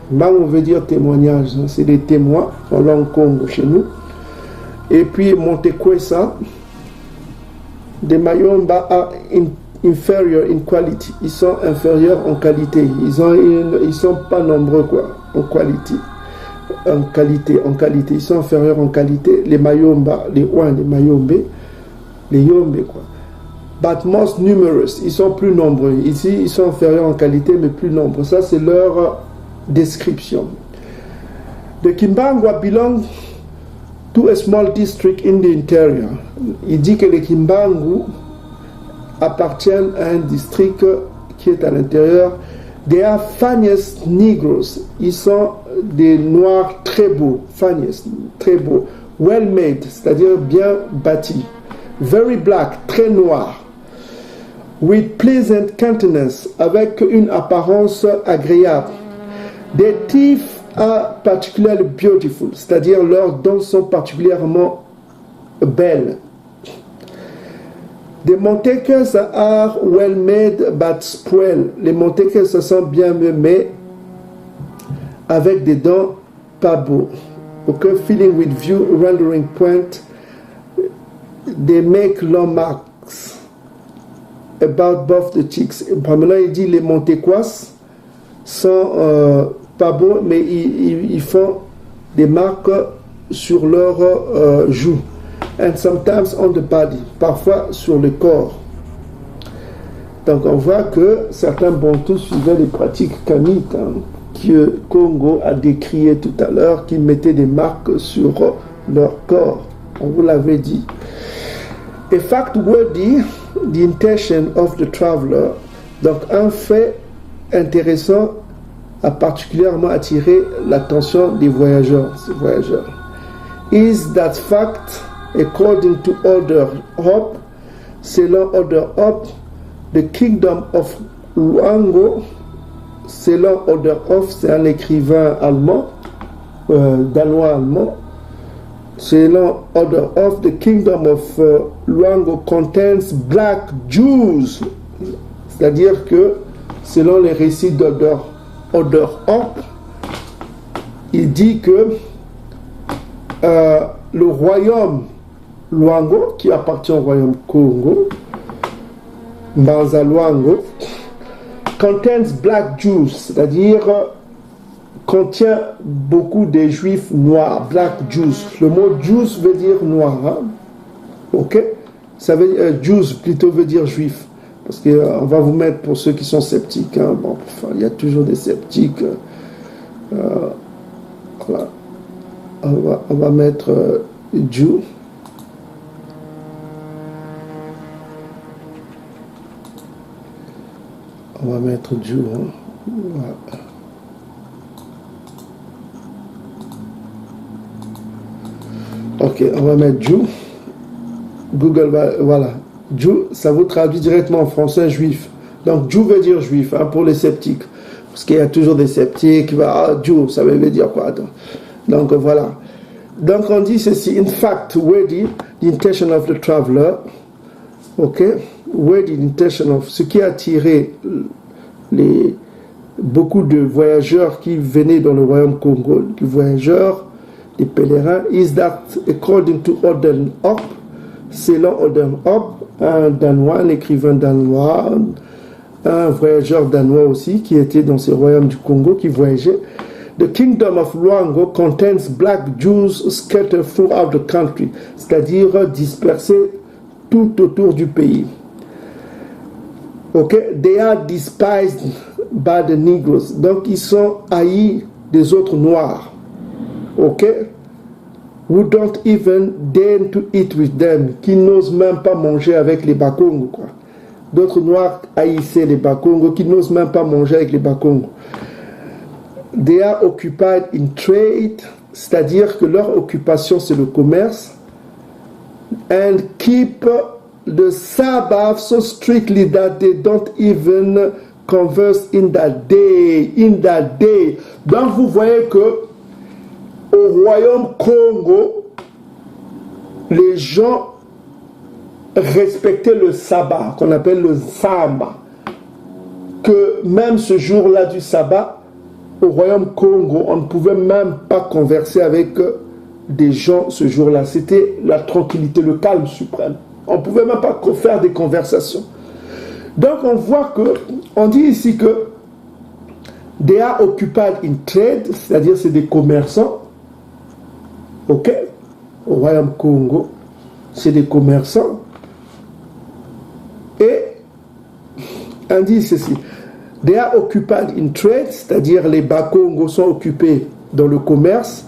Kimbangwa veut dire témoignage. C'est des témoins en langue Congo chez nous. Et puis Montekwesa, des Mayomba are inferior in quality. Ils sont inférieurs en qualité. Ils sont pas nombreux, quoi, en qualité. En qualité. Ils sont inférieurs en qualité. Les Mayomba, les Ouins, les Mayombe, les Yombe, quoi. But most numerous, ils sont plus nombreux. Ici, ils sont inférieurs en qualité, mais plus nombreux. Ça, c'est leur description. The Kimbangwa belong to a small district in the interior. Il dit que les Kimbangu appartiennent à un district qui est à l'intérieur. They are finest Negroes. Ils sont des Noirs très beaux. Finest, très beaux. Well made, c'est-à-dire bien bâtis. Very black, très noir. With pleasant countenance, avec une apparence agréable. Their teeth are particularly beautiful, c'est-à-dire leurs dents sont particulièrement belles. The Montekers are well made but spoiled. Les Montekers sont bien mais avec des dents pas beaux. Ok, filling with view, rendering point, they make long marks about both the cheeks. Maintenant, il dit les Montécois sont pas beaux, mais ils font des marques sur leur joue. And sometimes on the body, parfois sur le corps. Donc on voit que certains Bantous suivaient les pratiques kamites que Congo a décrié tout à l'heure, qui mettaient des marques sur leur corps. On vous l'avait dit. A fact worthy the intention of the traveler. Donc un fait intéressant a particulièrement attiré l'attention des voyageurs, ces voyageurs. Is that fact, according to Order Hope, selon Order Hope, the kingdom of Luango, selon Order Hope, c'est un écrivain allemand, danois-allemand, selon Order Hope, the kingdom of Luango contains black Jews, c'est-à-dire que selon les récits d'Order Hope, il dit que le royaume Luango, qui appartient au royaume Congo, Mbanza Luango, contains black Jews, c'est-à-dire contient beaucoup de juifs noirs, black Jews. Le mot Jews veut dire noir, hein? Ok? Ça veut Jews plutôt veut dire juif. Parce qu'on va vous mettre, pour ceux qui sont sceptiques, hein, bon, enfin, il y a toujours des sceptiques. Voilà. On va mettre Jew. On va mettre Jew. Hein. Voilà. Ok, on va mettre Jew. Google va, voilà. Jew, ça vous traduit directement en français juif. Donc Jew veut dire juif, hein, pour les sceptiques. Parce qu'il y a toujours des sceptiques. Jew, ça veut dire quoi? Donc voilà. Donc on dit ceci. In fact, worthy the intention of the traveler. Ok. Worthy the intention of. Ce qui a attiré beaucoup de voyageurs qui venaient dans le royaume Congo, des voyageurs, des pèlerins, is that according to Orden Hope, selon Orden Hope, un Danois, un écrivain danois, un voyageur danois aussi, qui était dans ce royaume du Congo, qui voyageait. The kingdom of Luango contains black Jews scattered throughout the country, c'est-à-dire dispersés tout autour du pays. Okay, they are despised by the Negroes, donc ils sont haïs des autres noirs. Okay, who don't even dare to eat with them, qui n'osent même pas manger avec les Bakongo, quoi. D'autres noirs haïssaient les Bakongo, qui n'osent même pas manger avec les Bakongo. They are occupied in trade, c'est-à-dire que leur occupation c'est le commerce, and keep the Sabbath so strictly that they don't even converse in that day. Donc vous voyez que au royaume Congo, les gens respectaient le sabbat, qu'on appelle le samba. Que même ce jour-là du sabbat, au royaume Congo, on ne pouvait même pas converser avec des gens ce jour-là. C'était la tranquillité, le calme suprême. On ne pouvait même pas faire des conversations. Donc on voit que, on dit ici que they are occupied in trade, c'est-à-dire c'est des commerçants. Ok, au royaume Congo, c'est des commerçants. Et on dit ceci. They are occupied in trade, c'est-à-dire les Bakongo sont occupés dans le commerce.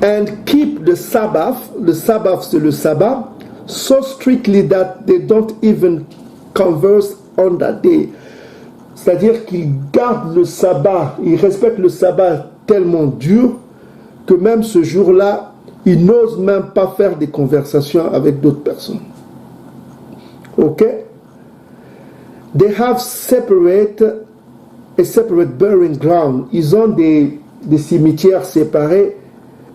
And keep the Sabbath c'est le sabbat, so strictly that they don't even converse on that day. C'est-à-dire qu'ils gardent le sabbat, ils respectent le sabbat tellement dur que même ce jour-là, ils n'osent même pas faire des conversations avec d'autres personnes. Ok? They have a separate burying ground. Ils ont des cimetières séparés,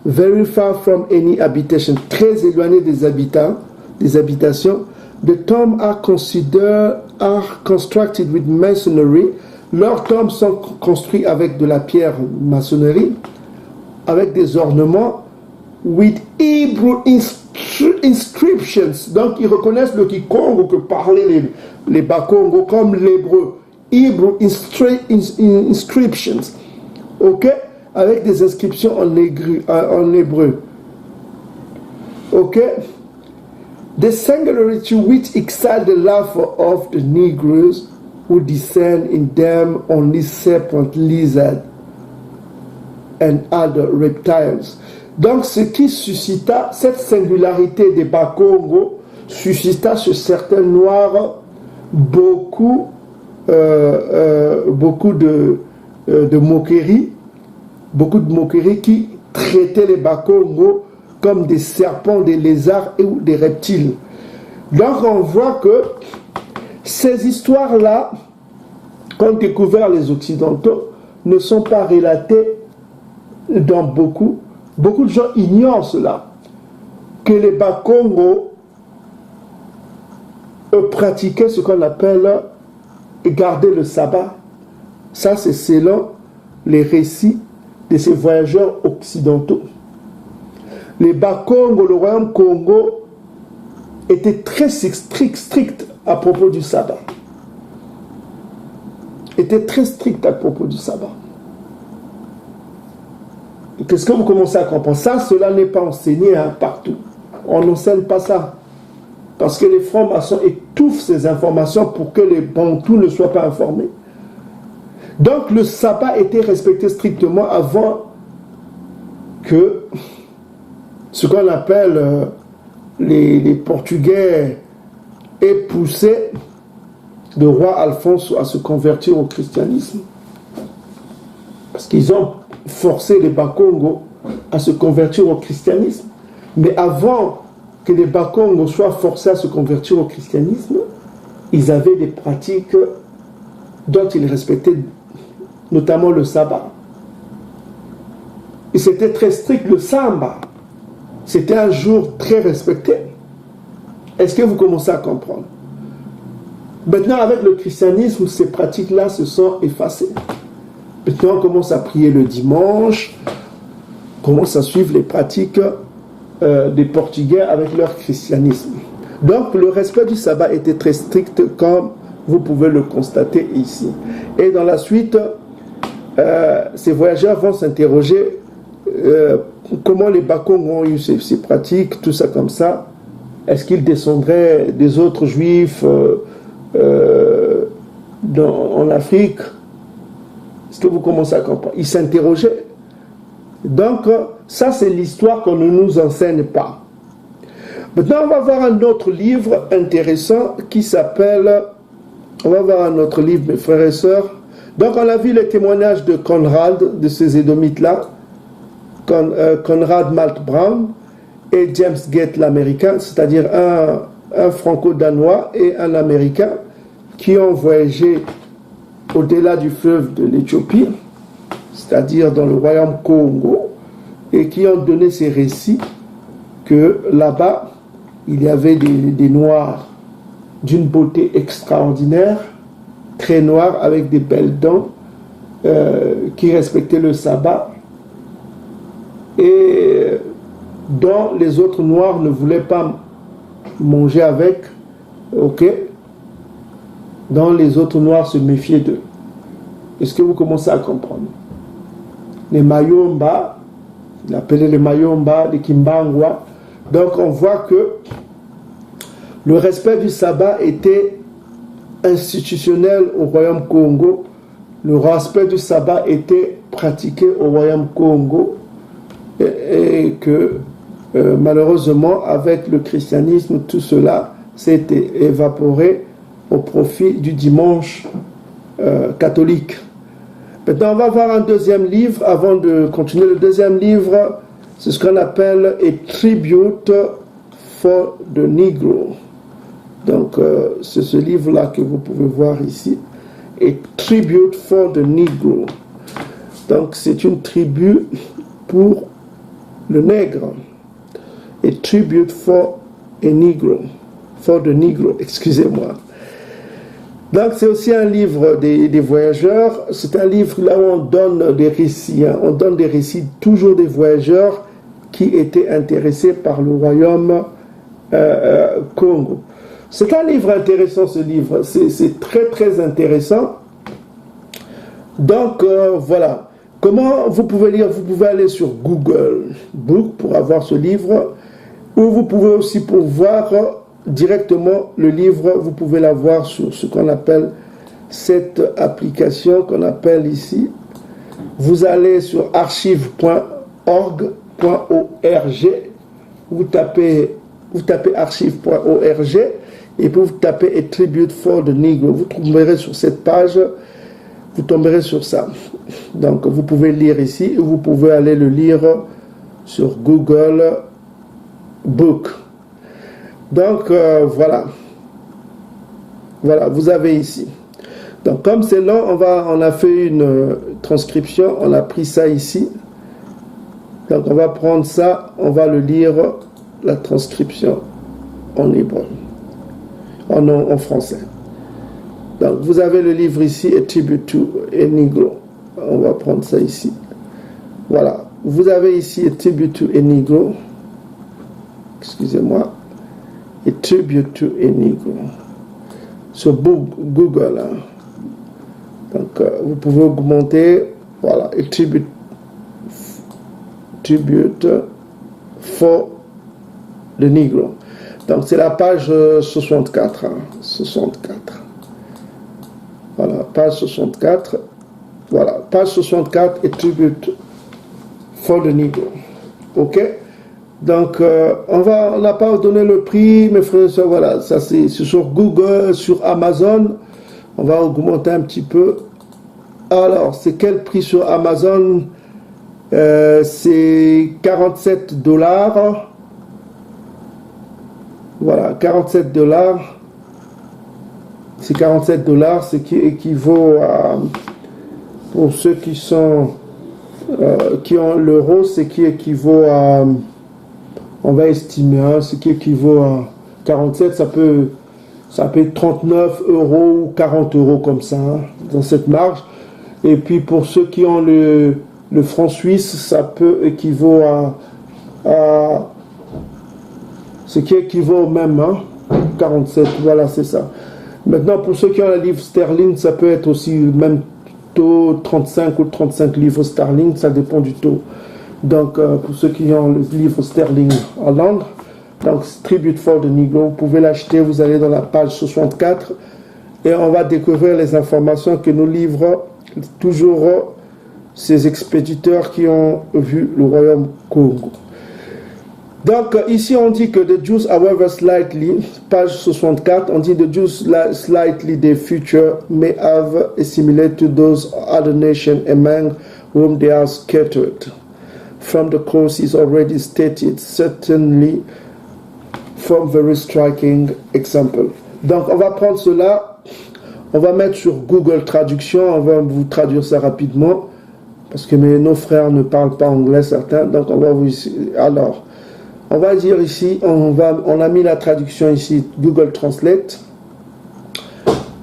very far from any habitation, très éloignés des habitations. The tombs are constructed with masonry, Leurs tombes sont construites avec de la pierre maçonnerie, avec des ornements, with Hebrew inscriptions. Donc ils reconnaissent le Kikongo que parlaient les Bakongo comme l'hébreu. Hebrew inscriptions. Ok? Avec des inscriptions en hébreu. Ok? The singularity which excite the love of the Negroes who discern in them only serpent, lizard and other reptiles. Donc ce qui suscita, cette singularité des Bakongo suscita chez certains Noirs beaucoup de moqueries, qui traitaient les Bakongo comme des serpents, des lézards ou des reptiles. Donc on voit que ces histoires-là qu'ont découvert les Occidentaux ne sont pas relatées dans beaucoup de gens ignorent cela, que les Bakongo pratiquaient ce qu'on appelle garder le sabbat. Ça, c'est selon les récits de ces voyageurs occidentaux. Les Bakongo, le royaume Congo, était très strict à propos du sabbat. Qu'est-ce que vous commencez à comprendre? Ça, cela n'est pas enseigné partout. On n'enseigne pas ça. Parce que les francs-maçons étouffent ces informations pour que les Bantous ne soient pas informés. Donc le sabbat était respecté strictement avant que ce qu'on appelle les Portugais aient poussé le roi Alphonse à se convertir au christianisme. Parce qu'ils ont forcé les Bakongo à se convertir au christianisme. Mais avant que les Bakongo soient forcés à se convertir au christianisme, ils avaient des pratiques dont ils respectaient, notamment le sabbat. Et c'était très strict, le samba. C'était un jour très respecté. Est-ce que vous commencez à comprendre? Maintenant, avec le christianisme, ces pratiques-là se sont effacées. Maintenant, on commence à prier le dimanche, on commence à suivre les pratiques des Portugais avec leur christianisme. Donc, le respect du sabbat était très strict, comme vous pouvez le constater ici. Et dans la suite, ces voyageurs vont s'interroger comment les Bakongo ont eu ces pratiques, tout ça comme ça. Est-ce qu'ils descendraient des autres juifs en Afrique? Est-ce que vous commencez à comprendre? Ils s'interrogeaient. Donc, ça c'est l'histoire qu'on ne nous enseigne pas. Maintenant, on va voir un autre livre intéressant qui s'appelle... On va voir un autre livre, mes frères et sœurs. Donc, on a vu les témoignages de Conrad, de ces Édomites-là, Conrad Malt Brown et James Gate l'Américain, c'est-à-dire un franco-danois et un Américain qui ont voyagé au-delà du fleuve de l'Éthiopie, c'est-à-dire dans le royaume Congo, et qui ont donné ces récits que là-bas, il y avait des Noirs d'une beauté extraordinaire, très noirs, avec des belles dents, qui respectaient le sabbat, et dont les autres Noirs ne voulaient pas manger avec, ok, dont les autres Noirs se méfiaient d'eux. Est-ce que vous commencez à comprendre? Les Mayomba, il appelait les Mayomba, les Kimbangwa. Donc on voit que le respect du sabbat était institutionnel au royaume Congo. Le respect du sabbat était pratiqué au royaume Congo et que malheureusement avec le christianisme tout cela s'est évaporé au profit du dimanche catholique. Maintenant on va voir un deuxième livre avant de continuer. Le deuxième livre, c'est ce qu'on appelle A Tribute for the Negro. Donc c'est ce livre-là que vous pouvez voir ici. A Tribute for the Negro. Donc c'est une tribu pour le nègre. A Tribute for a Negro. For the Negro, excusez-moi. Donc c'est aussi un livre des voyageurs. C'est un livre là où on donne des récits. On donne des récits toujours des voyageurs qui étaient intéressés par le royaume Congo. C'est un livre intéressant, ce livre. C'est très très intéressant. Donc voilà. Comment vous pouvez lire? Vous pouvez aller sur Google Book pour avoir ce livre. Ou vous pouvez aussi, pour voir directement le livre, vous pouvez l'avoir sur ce qu'on appelle cette application qu'on appelle ici. Vous allez sur archive.org, vous tapez archive.org et puis vous tapez A Tribute for the Negro. Vous tomberez sur cette page, vous tomberez sur ça. Donc vous pouvez lire ici, vous pouvez aller le lire sur Google Book. Donc voilà, vous avez ici. Donc comme c'est long, on a fait une transcription, on a pris ça ici. Donc on va prendre ça, on va le lire, la transcription en hébreu, en français. Donc vous avez le livre ici, A Tribute to a Negro. On va prendre ça ici. Voilà, vous avez ici A Tribute to a Negro. Excusez-moi. A Tribute to a Negro. Sur Google. Hein. Donc, vous pouvez augmenter. Voilà. A Tribute for the Negro. Donc, c'est la page 64. Hein. 64. Voilà. Page 64. Voilà. Page 64. A Tribute for the Negro. OK? Donc, on n'a pas donné le prix, mes frères et sœurs, voilà, ça c'est sur Google, sur Amazon, on va augmenter un petit peu. Alors, c'est quel prix sur Amazon? C'est $47. Voilà, $47. C'est $47, ce qui équivaut à, pour ceux qui sont, qui ont l'euro, ce qui équivaut à, on va estimer, hein, ce qui équivaut à 47, ça peut être 39 € ou 40 € comme ça, hein, dans cette marge. Et puis pour ceux qui ont le franc suisse, ça peut équivaut à ce qui équivaut au même, hein, 47, voilà, c'est ça. Maintenant, pour ceux qui ont la livre sterling, ça peut être aussi le même taux, 35 ou 35 livres sterling, ça dépend du taux. Donc, pour ceux qui ont le livre sterling à Londres, donc Tribute for the Negro, vous pouvez l'acheter, vous allez dans la page 64 et on va découvrir les informations que nous livrent toujours ces expéditeurs qui ont vu le royaume Congo. Donc, ici on dit que the Jews, however slightly, page 64, on dit the Jews slightly their future may have assimilated to those other nations among whom they are scattered. From the causes already stated, certainly from very striking example. Donc, on va prendre cela, on va mettre sur Google Traduction, on va vous traduire ça rapidement, parce que nos frères ne parlent pas anglais, certains, donc on va vous... Alors, on va dire ici, on a mis la traduction ici, Google Translate.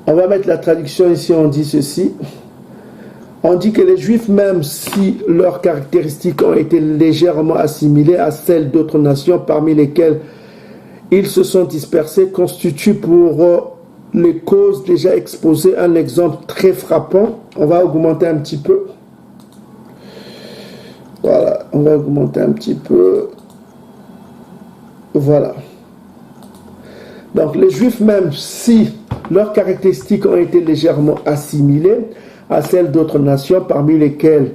On va mettre la traduction ici, on dit ceci. On dit que les Juifs, même si leurs caractéristiques ont été légèrement assimilées à celles d'autres nations parmi lesquelles ils se sont dispersés, constituent pour les causes déjà exposées un exemple très frappant. On va augmenter un petit peu. Voilà, on va augmenter un petit peu. Voilà. Donc les Juifs, même si leurs caractéristiques ont été légèrement assimilées à celles d'autres nations parmi lesquelles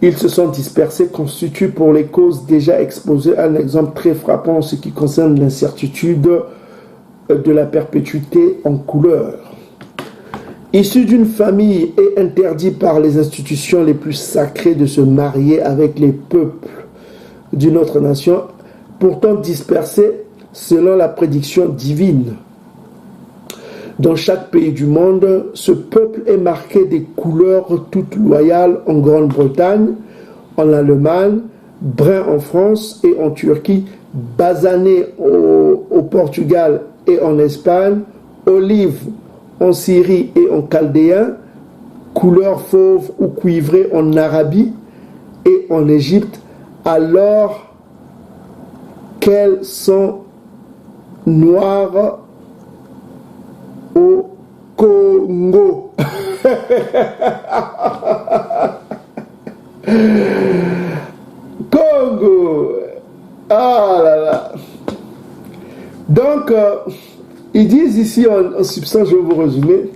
ils se sont dispersés, constituent pour les causes déjà exposées un exemple très frappant en ce qui concerne l'incertitude de la perpétuité en couleur. Issus d'une famille et interdit par les institutions les plus sacrées de se marier avec les peuples d'une autre nation, pourtant dispersés selon la prédiction divine. Dans chaque pays du monde, ce peuple est marqué des couleurs toutes loyales en Grande-Bretagne, en Allemagne, brun en France et en Turquie, basané au Portugal et en Espagne, olive en Syrie et en chaldéen, couleur fauve ou cuivrée en Arabie et en Égypte, alors qu'elles sont noires au Congo. Congo. Ah là là. Donc, ils disent ici, en substance, je vais vous résumer,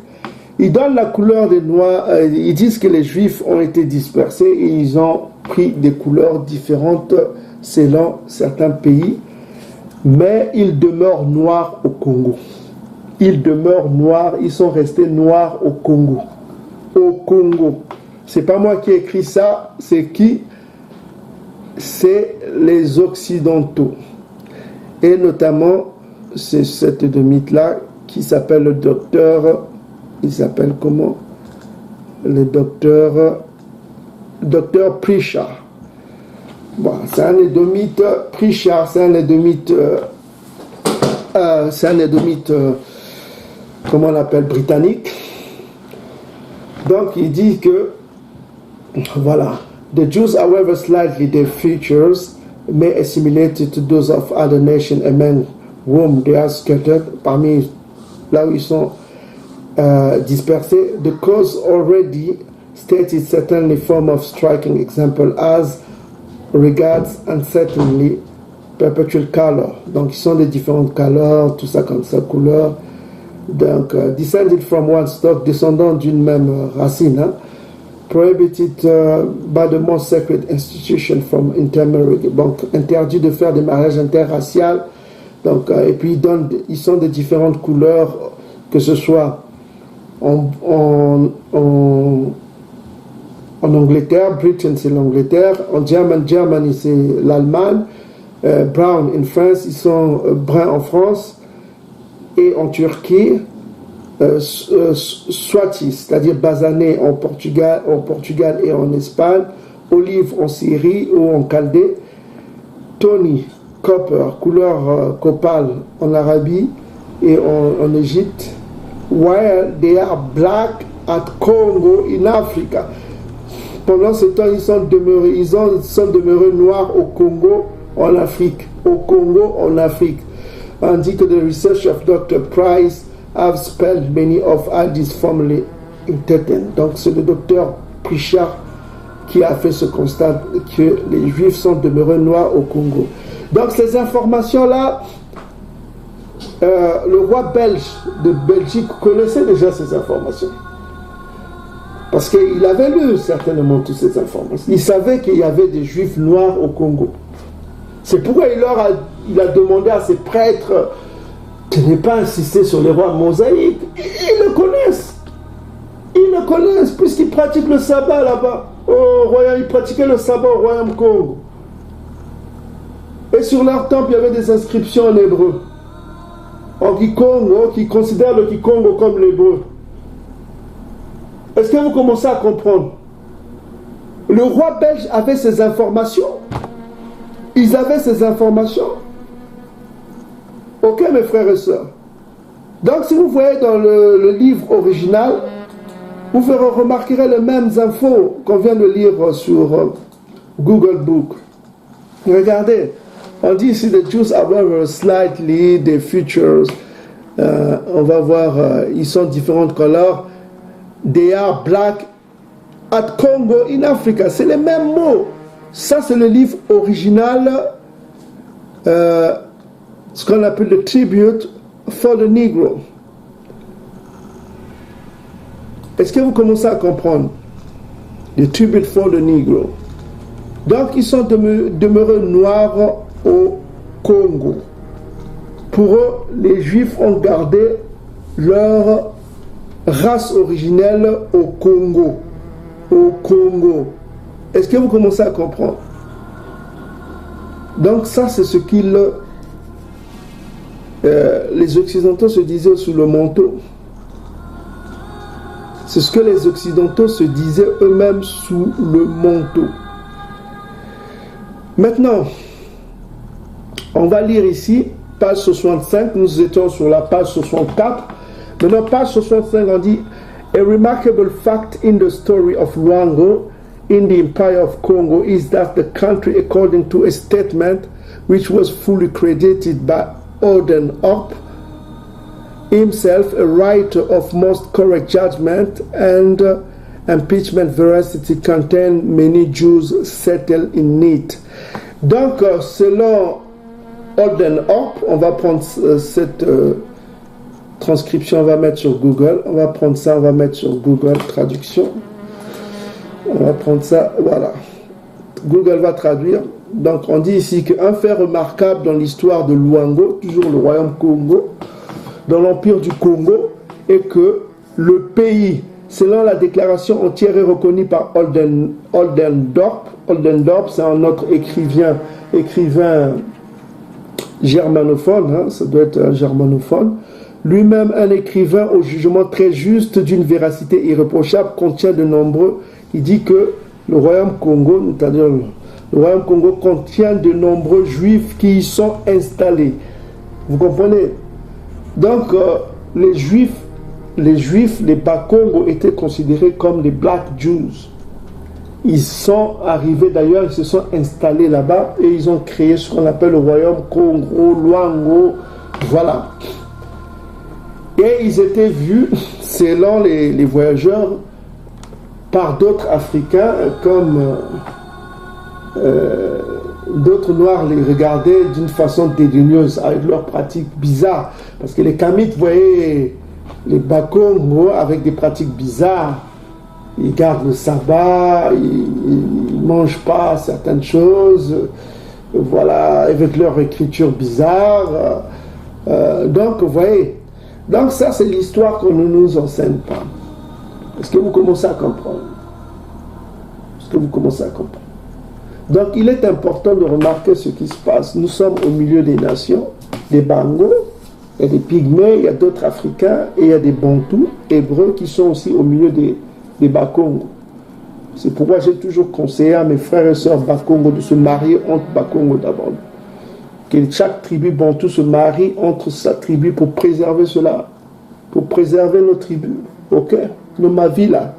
ils donnent la couleur des noirs, ils disent que les juifs ont été dispersés et ils ont pris des couleurs différentes selon certains pays, mais ils demeurent noirs au Congo. Ils demeurent noirs, ils sont restés noirs au Congo. Au Congo. C'est pas moi qui ai écrit ça, c'est qui? C'est les Occidentaux. Et notamment, c'est cette mythe-là qui s'appelle le docteur, il s'appelle comment? Le docteur Pritchard. Bon, c'est un édomite, Pritchard, c'est un édomite, comment on l'appelle, britannique. Donc il dit que, voilà, the Jews, however slightly their features may assimilate to those of other nations among whom they are scattered, parmi là où ils sont dispersés, the cause already stated certainly form of striking example as regards uncertainly perpetual color. Donc ils sont de différentes couleurs, tout ça comme ça, couleurs. Donc descended from one stock, descendant d'une même racine, hein, prohibited by the most sacred institution from intermarriage. Donc interdit de faire des mariages interraciaux. Donc et puis ils sont de différentes couleurs, que ce soit en Angleterre, Britain c'est l'Angleterre, en Germany c'est l'Allemagne, brown in France, ils sont bruns en France, et en Turquie, Swati, c'est-à-dire basané en Portugal et en Espagne, olive en Syrie ou en Chaldée, Tony, copper, couleur copal en Arabie et en Égypte, while they are black at Congo in Africa. Pendant ce temps, ils sont demeurés noirs au Congo, en Afrique. Au Congo, en Afrique. On dit que the research of Dr. Price have spelled many of Aldi's formerly intended. Donc c'est le docteur Pritchard qui a fait ce constat que les Juifs sont demeurés noirs au Congo. Donc ces informations-là, le roi belge de Belgique connaissait déjà ces informations. Parce qu'il avait lu certainement toutes ces informations. Il savait qu'il y avait des Juifs noirs au Congo. C'est pourquoi il a demandé à ses prêtres de ne pas insister sur les rois mosaïques. Ils le connaissent. Ils le connaissent, puisqu'ils pratiquent le sabbat là-bas. Ils pratiquaient le sabbat au royaume Congo. Et sur leur temple, il y avait des inscriptions en hébreu. En Kikongo, qui considèrent le Kikongo comme l'hébreu. Est-ce que vous commencez à comprendre? Le roi belge avait ces informations. Ils avaient ces informations. Ok, mes frères et sœurs. Donc, si vous voyez dans le livre original, vous remarquerez les mêmes infos qu'on vient de lire sur Google Book. Regardez, on dit ici the Jews however slightly their features. On va voir, ils sont différentes couleurs. They are black at Congo in Africa. C'est les mêmes mots. Ça, c'est le livre original, ce qu'on appelle le Tribute for the Negro. Est-ce que vous commencez à comprendre? Le Tribute for the Negro. Donc, ils sont demeurés noirs au Congo. Pour eux, les Juifs ont gardé leur race originelle au Congo. Au Congo. Est-ce que vous commencez à comprendre? Donc ça, c'est ce qu'ils... les Occidentaux se disaient sous le manteau. C'est ce que les Occidentaux se disaient eux-mêmes sous le manteau. Maintenant, on va lire ici, page 65, nous étions sur la page 64. Maintenant, page 65, on dit A remarkable fact in the story of Luango in the Empire of Congo is that the country, according to a statement which was fully credited by Orden Op, himself a writer of most correct judgment and impeachment veracity, contained many Jews settled in it. Donc, selon Orden Op, on va prendre cette transcription, on va mettre sur Google, on va prendre ça, on va mettre sur Google Traduction. On va prendre ça, voilà. Google va traduire. Donc, on dit ici qu'un fait remarquable dans l'histoire de Luango, toujours le royaume Congo, dans l'empire du Congo, est que le pays, selon la déclaration entière et reconnue par Oldendorp, c'est un autre écrivain germanophone, hein, ça doit être un germanophone, lui-même un écrivain au jugement très juste d'une véracité irréprochable, contient de nombreux, il dit que le royaume Congo, c'est-à-dire le royaume Congo contient de nombreux juifs qui y sont installés. Vous comprenez? Donc, les juifs, les Bakongo étaient considérés comme les Black Jews. Ils sont arrivés d'ailleurs, ils se sont installés là-bas et ils ont créé ce qu'on appelle le royaume Congo, Luango, voilà. Et ils étaient vus, selon les voyageurs, par d'autres Africains comme d'autres Noirs les regardaient d'une façon dédaigneuse avec leurs pratiques bizarres. Parce que les Kamites voyaient les Bakongo avec des pratiques bizarres. Ils gardent le sabbat, ils ne mangent pas certaines choses, voilà, avec leur écriture bizarre. Donc, vous voyez, donc ça c'est l'histoire qu'on ne nous enseigne pas. Est-ce que vous commencez à comprendre? Est-ce que vous commencez à comprendre? Donc il est important de remarquer ce qui se passe. Nous sommes au milieu des nations, des Bangos, il y a des Pygmées, il y a d'autres Africains, et il y a des Bantous, Hébreux, qui sont aussi au milieu des Bakongo. C'est pourquoi j'ai toujours conseillé à mes frères et sœurs Bakongo de se marier entre Bakongo d'abord. Que chaque tribu Bantou se marie entre sa tribu pour préserver cela, pour préserver nos tribus, ok, nos Mavila.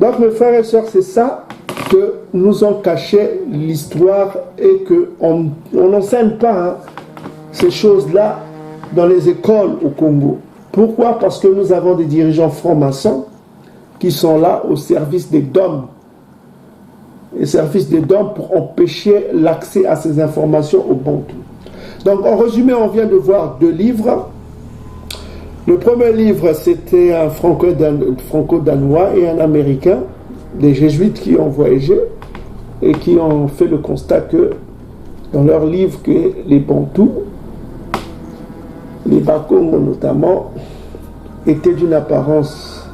Donc mes frères et sœurs, c'est ça que nous ont caché l'histoire et qu'on n'enseigne pas hein, ces choses-là dans les écoles au Congo. Pourquoi? Parce que nous avons des dirigeants francs-maçons qui sont là au service des DOM. Et service des DOM pour empêcher l'accès à ces informations au Bantou. Donc en résumé, on vient de voir 2 livres. Le premier livre, c'était un franco-danois et un américain, des jésuites qui ont voyagé et qui ont fait le constat que dans leur livre que les Bantous, les Bakongo notamment, étaient d'une apparence,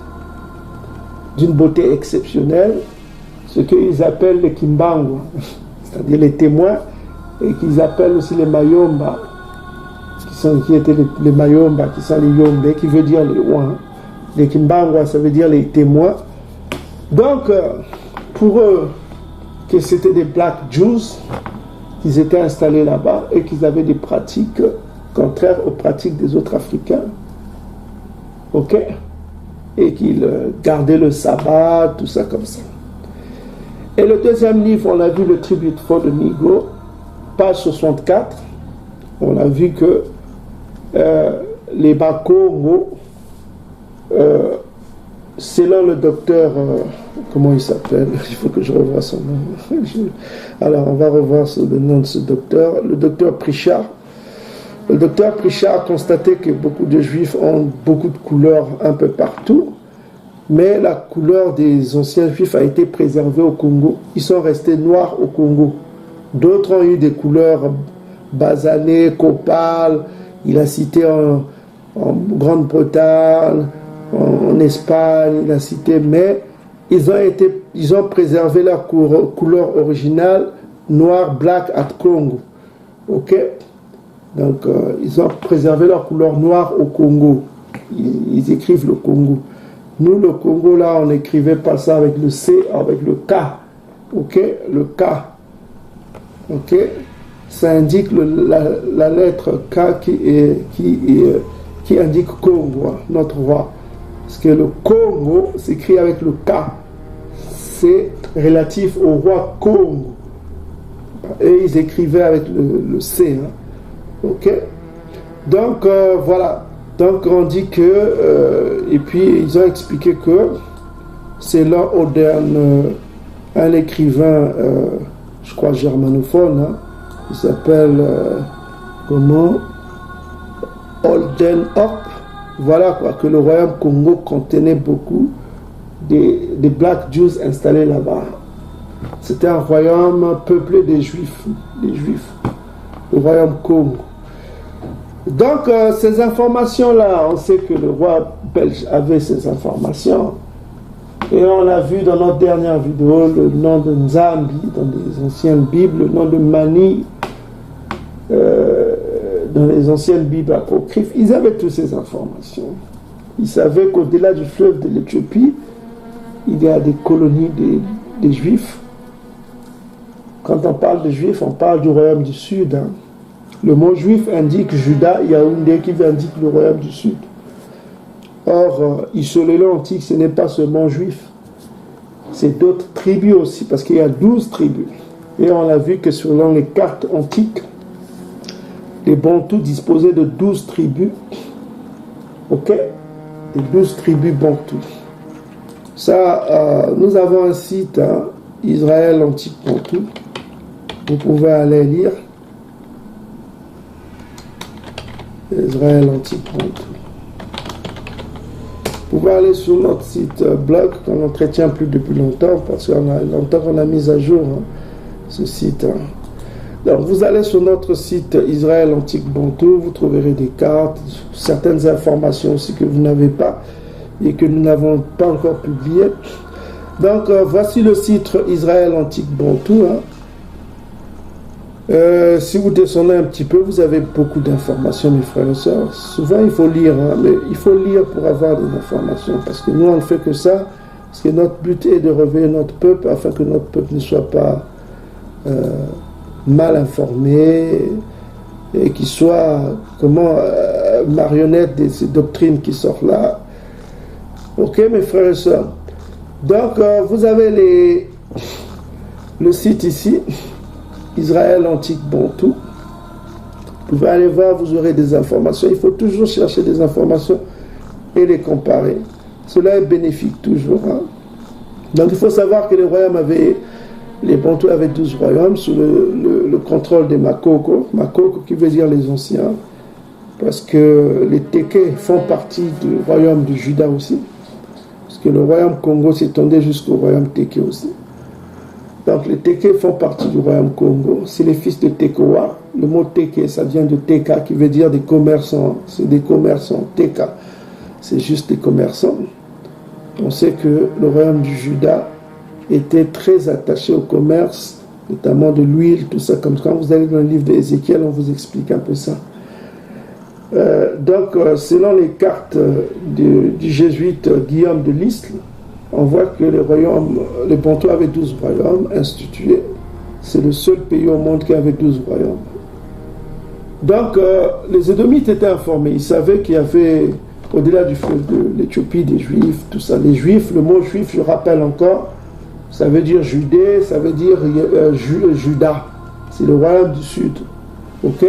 d'une beauté exceptionnelle, ce qu'ils appellent les Kimbangwa, c'est-à-dire les témoins, et qu'ils appellent aussi les Mayomba, qui étaient les Mayomba, qui sont les Yombe, qui veut dire les Ouins. Les Kimbangwa, ça veut dire les témoins. Donc, pour eux, que c'était des Black Jews, qu'ils étaient installés là-bas et qu'ils avaient des pratiques contraires aux pratiques des autres Africains. Ok? Et qu'ils gardaient le sabbat, tout ça comme ça. Et le deuxième livre, on a vu le Tribute for the Negro, page 64. On a vu que les Bakongo, selon le docteur, comment il s'appelle? Il faut que je revoie son nom. Alors, on va revoir le nom de ce docteur. Le docteur Pritchard. Le docteur Pritchard a constaté que beaucoup de Juifs ont beaucoup de couleurs un peu partout, mais la couleur des anciens Juifs a été préservée au Congo. Ils sont restés noirs au Congo. D'autres ont eu des couleurs basanées, copales. Il a cité en Grande-Bretagne, en Espagne, il a cité, mais ils ont préservé leur couleur originale, noir, black at Congo. Ok? Donc, ils ont préservé leur couleur noire au Congo. Ils écrivent le Congo. Nous, le Congo, là, on n'écrivait pas ça avec le C, avec le K. Ok? Le K. Ok? Ça indique la lettre K qui indique Congo, hein, notre roi. Parce que le Congo s'écrit avec le K. C'est relatif au roi Congo. Et ils écrivaient avec le C. Hein. Ok. Donc voilà. Donc on dit que et puis ils ont expliqué que c'est là un écrivain, je crois germanophone, hein, il s'appelle comment Holden Hop. Voilà quoi, que le royaume Congo contenait beaucoup des Black Jews installés là-bas. C'était un royaume peuplé des Juifs, le royaume Congo. Donc, ces informations-là, on sait que le roi belge avait ces informations. Et on a vu dans notre dernière vidéo le nom de Nzambi, dans les anciennes Bibles, le nom de Mani, dans les anciennes Bibles apocryphes. Ils avaient toutes ces informations. Ils savaient qu'au-delà du fleuve de l'Éthiopie, il y a des colonies des Juifs. Quand on parle de Juifs, on parle du royaume du Sud. Hein. Le mot juif indique Juda, Yaoundé qui indique le royaume du Sud. Or, Isolelo antique, ce n'est pas seulement juif. C'est d'autres tribus aussi, parce qu'il y a 12 tribus. Et on a vu que selon les cartes antiques, les Bantous disposaient de 12 tribus. Ok? Les 12 tribus Bantous. Ça, nous avons un site, hein, Israël antique Bantou. Vous pouvez aller lire. Israël antique Bantou. Vous pouvez aller sur notre site blog qu'on n'entretient plus depuis longtemps parce qu'on a longtemps qu'on a mis à jour hein, ce site. Hein. Donc vous allez sur notre site Israël antique Bantou, vous trouverez des cartes, certaines informations aussi que vous n'avez pas et que nous n'avons pas encore publiées. Donc voici le site Israël antique Bantou. Hein. Si vous descendez un petit peu, vous avez beaucoup d'informations, mes frères et sœurs. Souvent, il faut lire, hein, mais il faut lire pour avoir des informations, parce que nous, on ne fait que ça, parce que notre but est de réveiller notre peuple, afin que notre peuple ne soit pas mal informé, et qu'il soit, marionnette de ces doctrines qui sortent là. Ok, mes frères et sœurs. Donc, vous avez le site ici, Israël antique Bantou. Vous pouvez aller voir, vous aurez des informations. Il faut toujours chercher des informations et les comparer. Cela est bénéfique toujours. Hein. Donc il faut savoir que les Bantous avaient 12 royaumes sous le contrôle des Makoko. Makoko qui veut dire les anciens. Parce que les Téké font partie du royaume du Juda aussi. Parce que le royaume Congo s'étendait jusqu'au royaume Téké aussi. Donc les Téké font partie du royaume Congo. C'est les fils de Tekoa. Le mot Téké, ça vient de Teka, qui veut dire des commerçants. C'est des commerçants. Teka, c'est juste des commerçants. On sait que le royaume du Juda était très attaché au commerce, notamment de l'huile, tout ça. Comme quand vous allez dans le livre d'Ézéchiel, on vous explique un peu ça. Donc, selon les cartes du jésuite Guillaume de Lisle, on voit que les Bantous avaient 12 royaumes institués. C'est le seul pays au monde qui avait 12 royaumes. Donc, les Édomites étaient informés. Ils savaient qu'il y avait, au-delà du fleuve de l'Éthiopie, des Juifs, tout ça. Les Juifs, le mot Juif, je rappelle encore, ça veut dire Judée, ça veut dire Juda. C'est le royaume du Sud. Ok?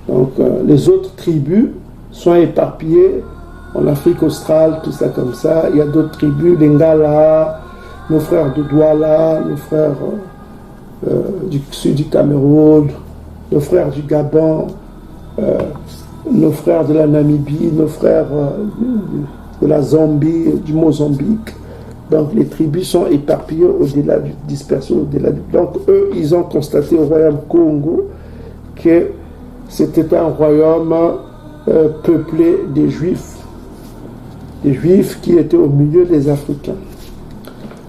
Donc, les autres tribus sont éparpillées en Afrique australe, tout ça comme ça. Il y a d'autres tribus, les Ngala, nos frères de Douala, nos frères du sud du Cameroun, nos frères du Gabon, nos frères de la Namibie, nos frères de la Zambie, du Mozambique. Donc les tribus sont éparpillées au-delà du dispersion, au-delà du... Donc eux, ils ont constaté au royaume Congo que c'était un royaume peuplé des Juifs qui étaient au milieu des Africains.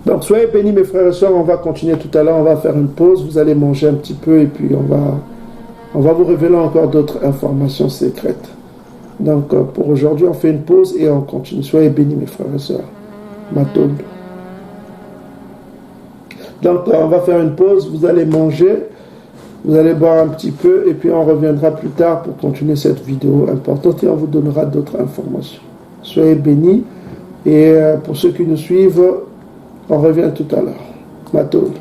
Donc soyez bénis mes frères et sœurs, on va continuer tout à l'heure, on va faire une pause, vous allez manger un petit peu et puis on va vous révéler encore d'autres informations secrètes. Donc pour aujourd'hui on fait une pause et on continue. Soyez bénis mes frères et sœurs. Matondo. Donc on va faire une pause, vous allez manger Vous allez boire un petit peu et puis on reviendra plus tard pour continuer cette vidéo importante et on vous donnera d'autres informations. Soyez bénis et pour ceux qui nous suivent, on revient tout à l'heure. Matol.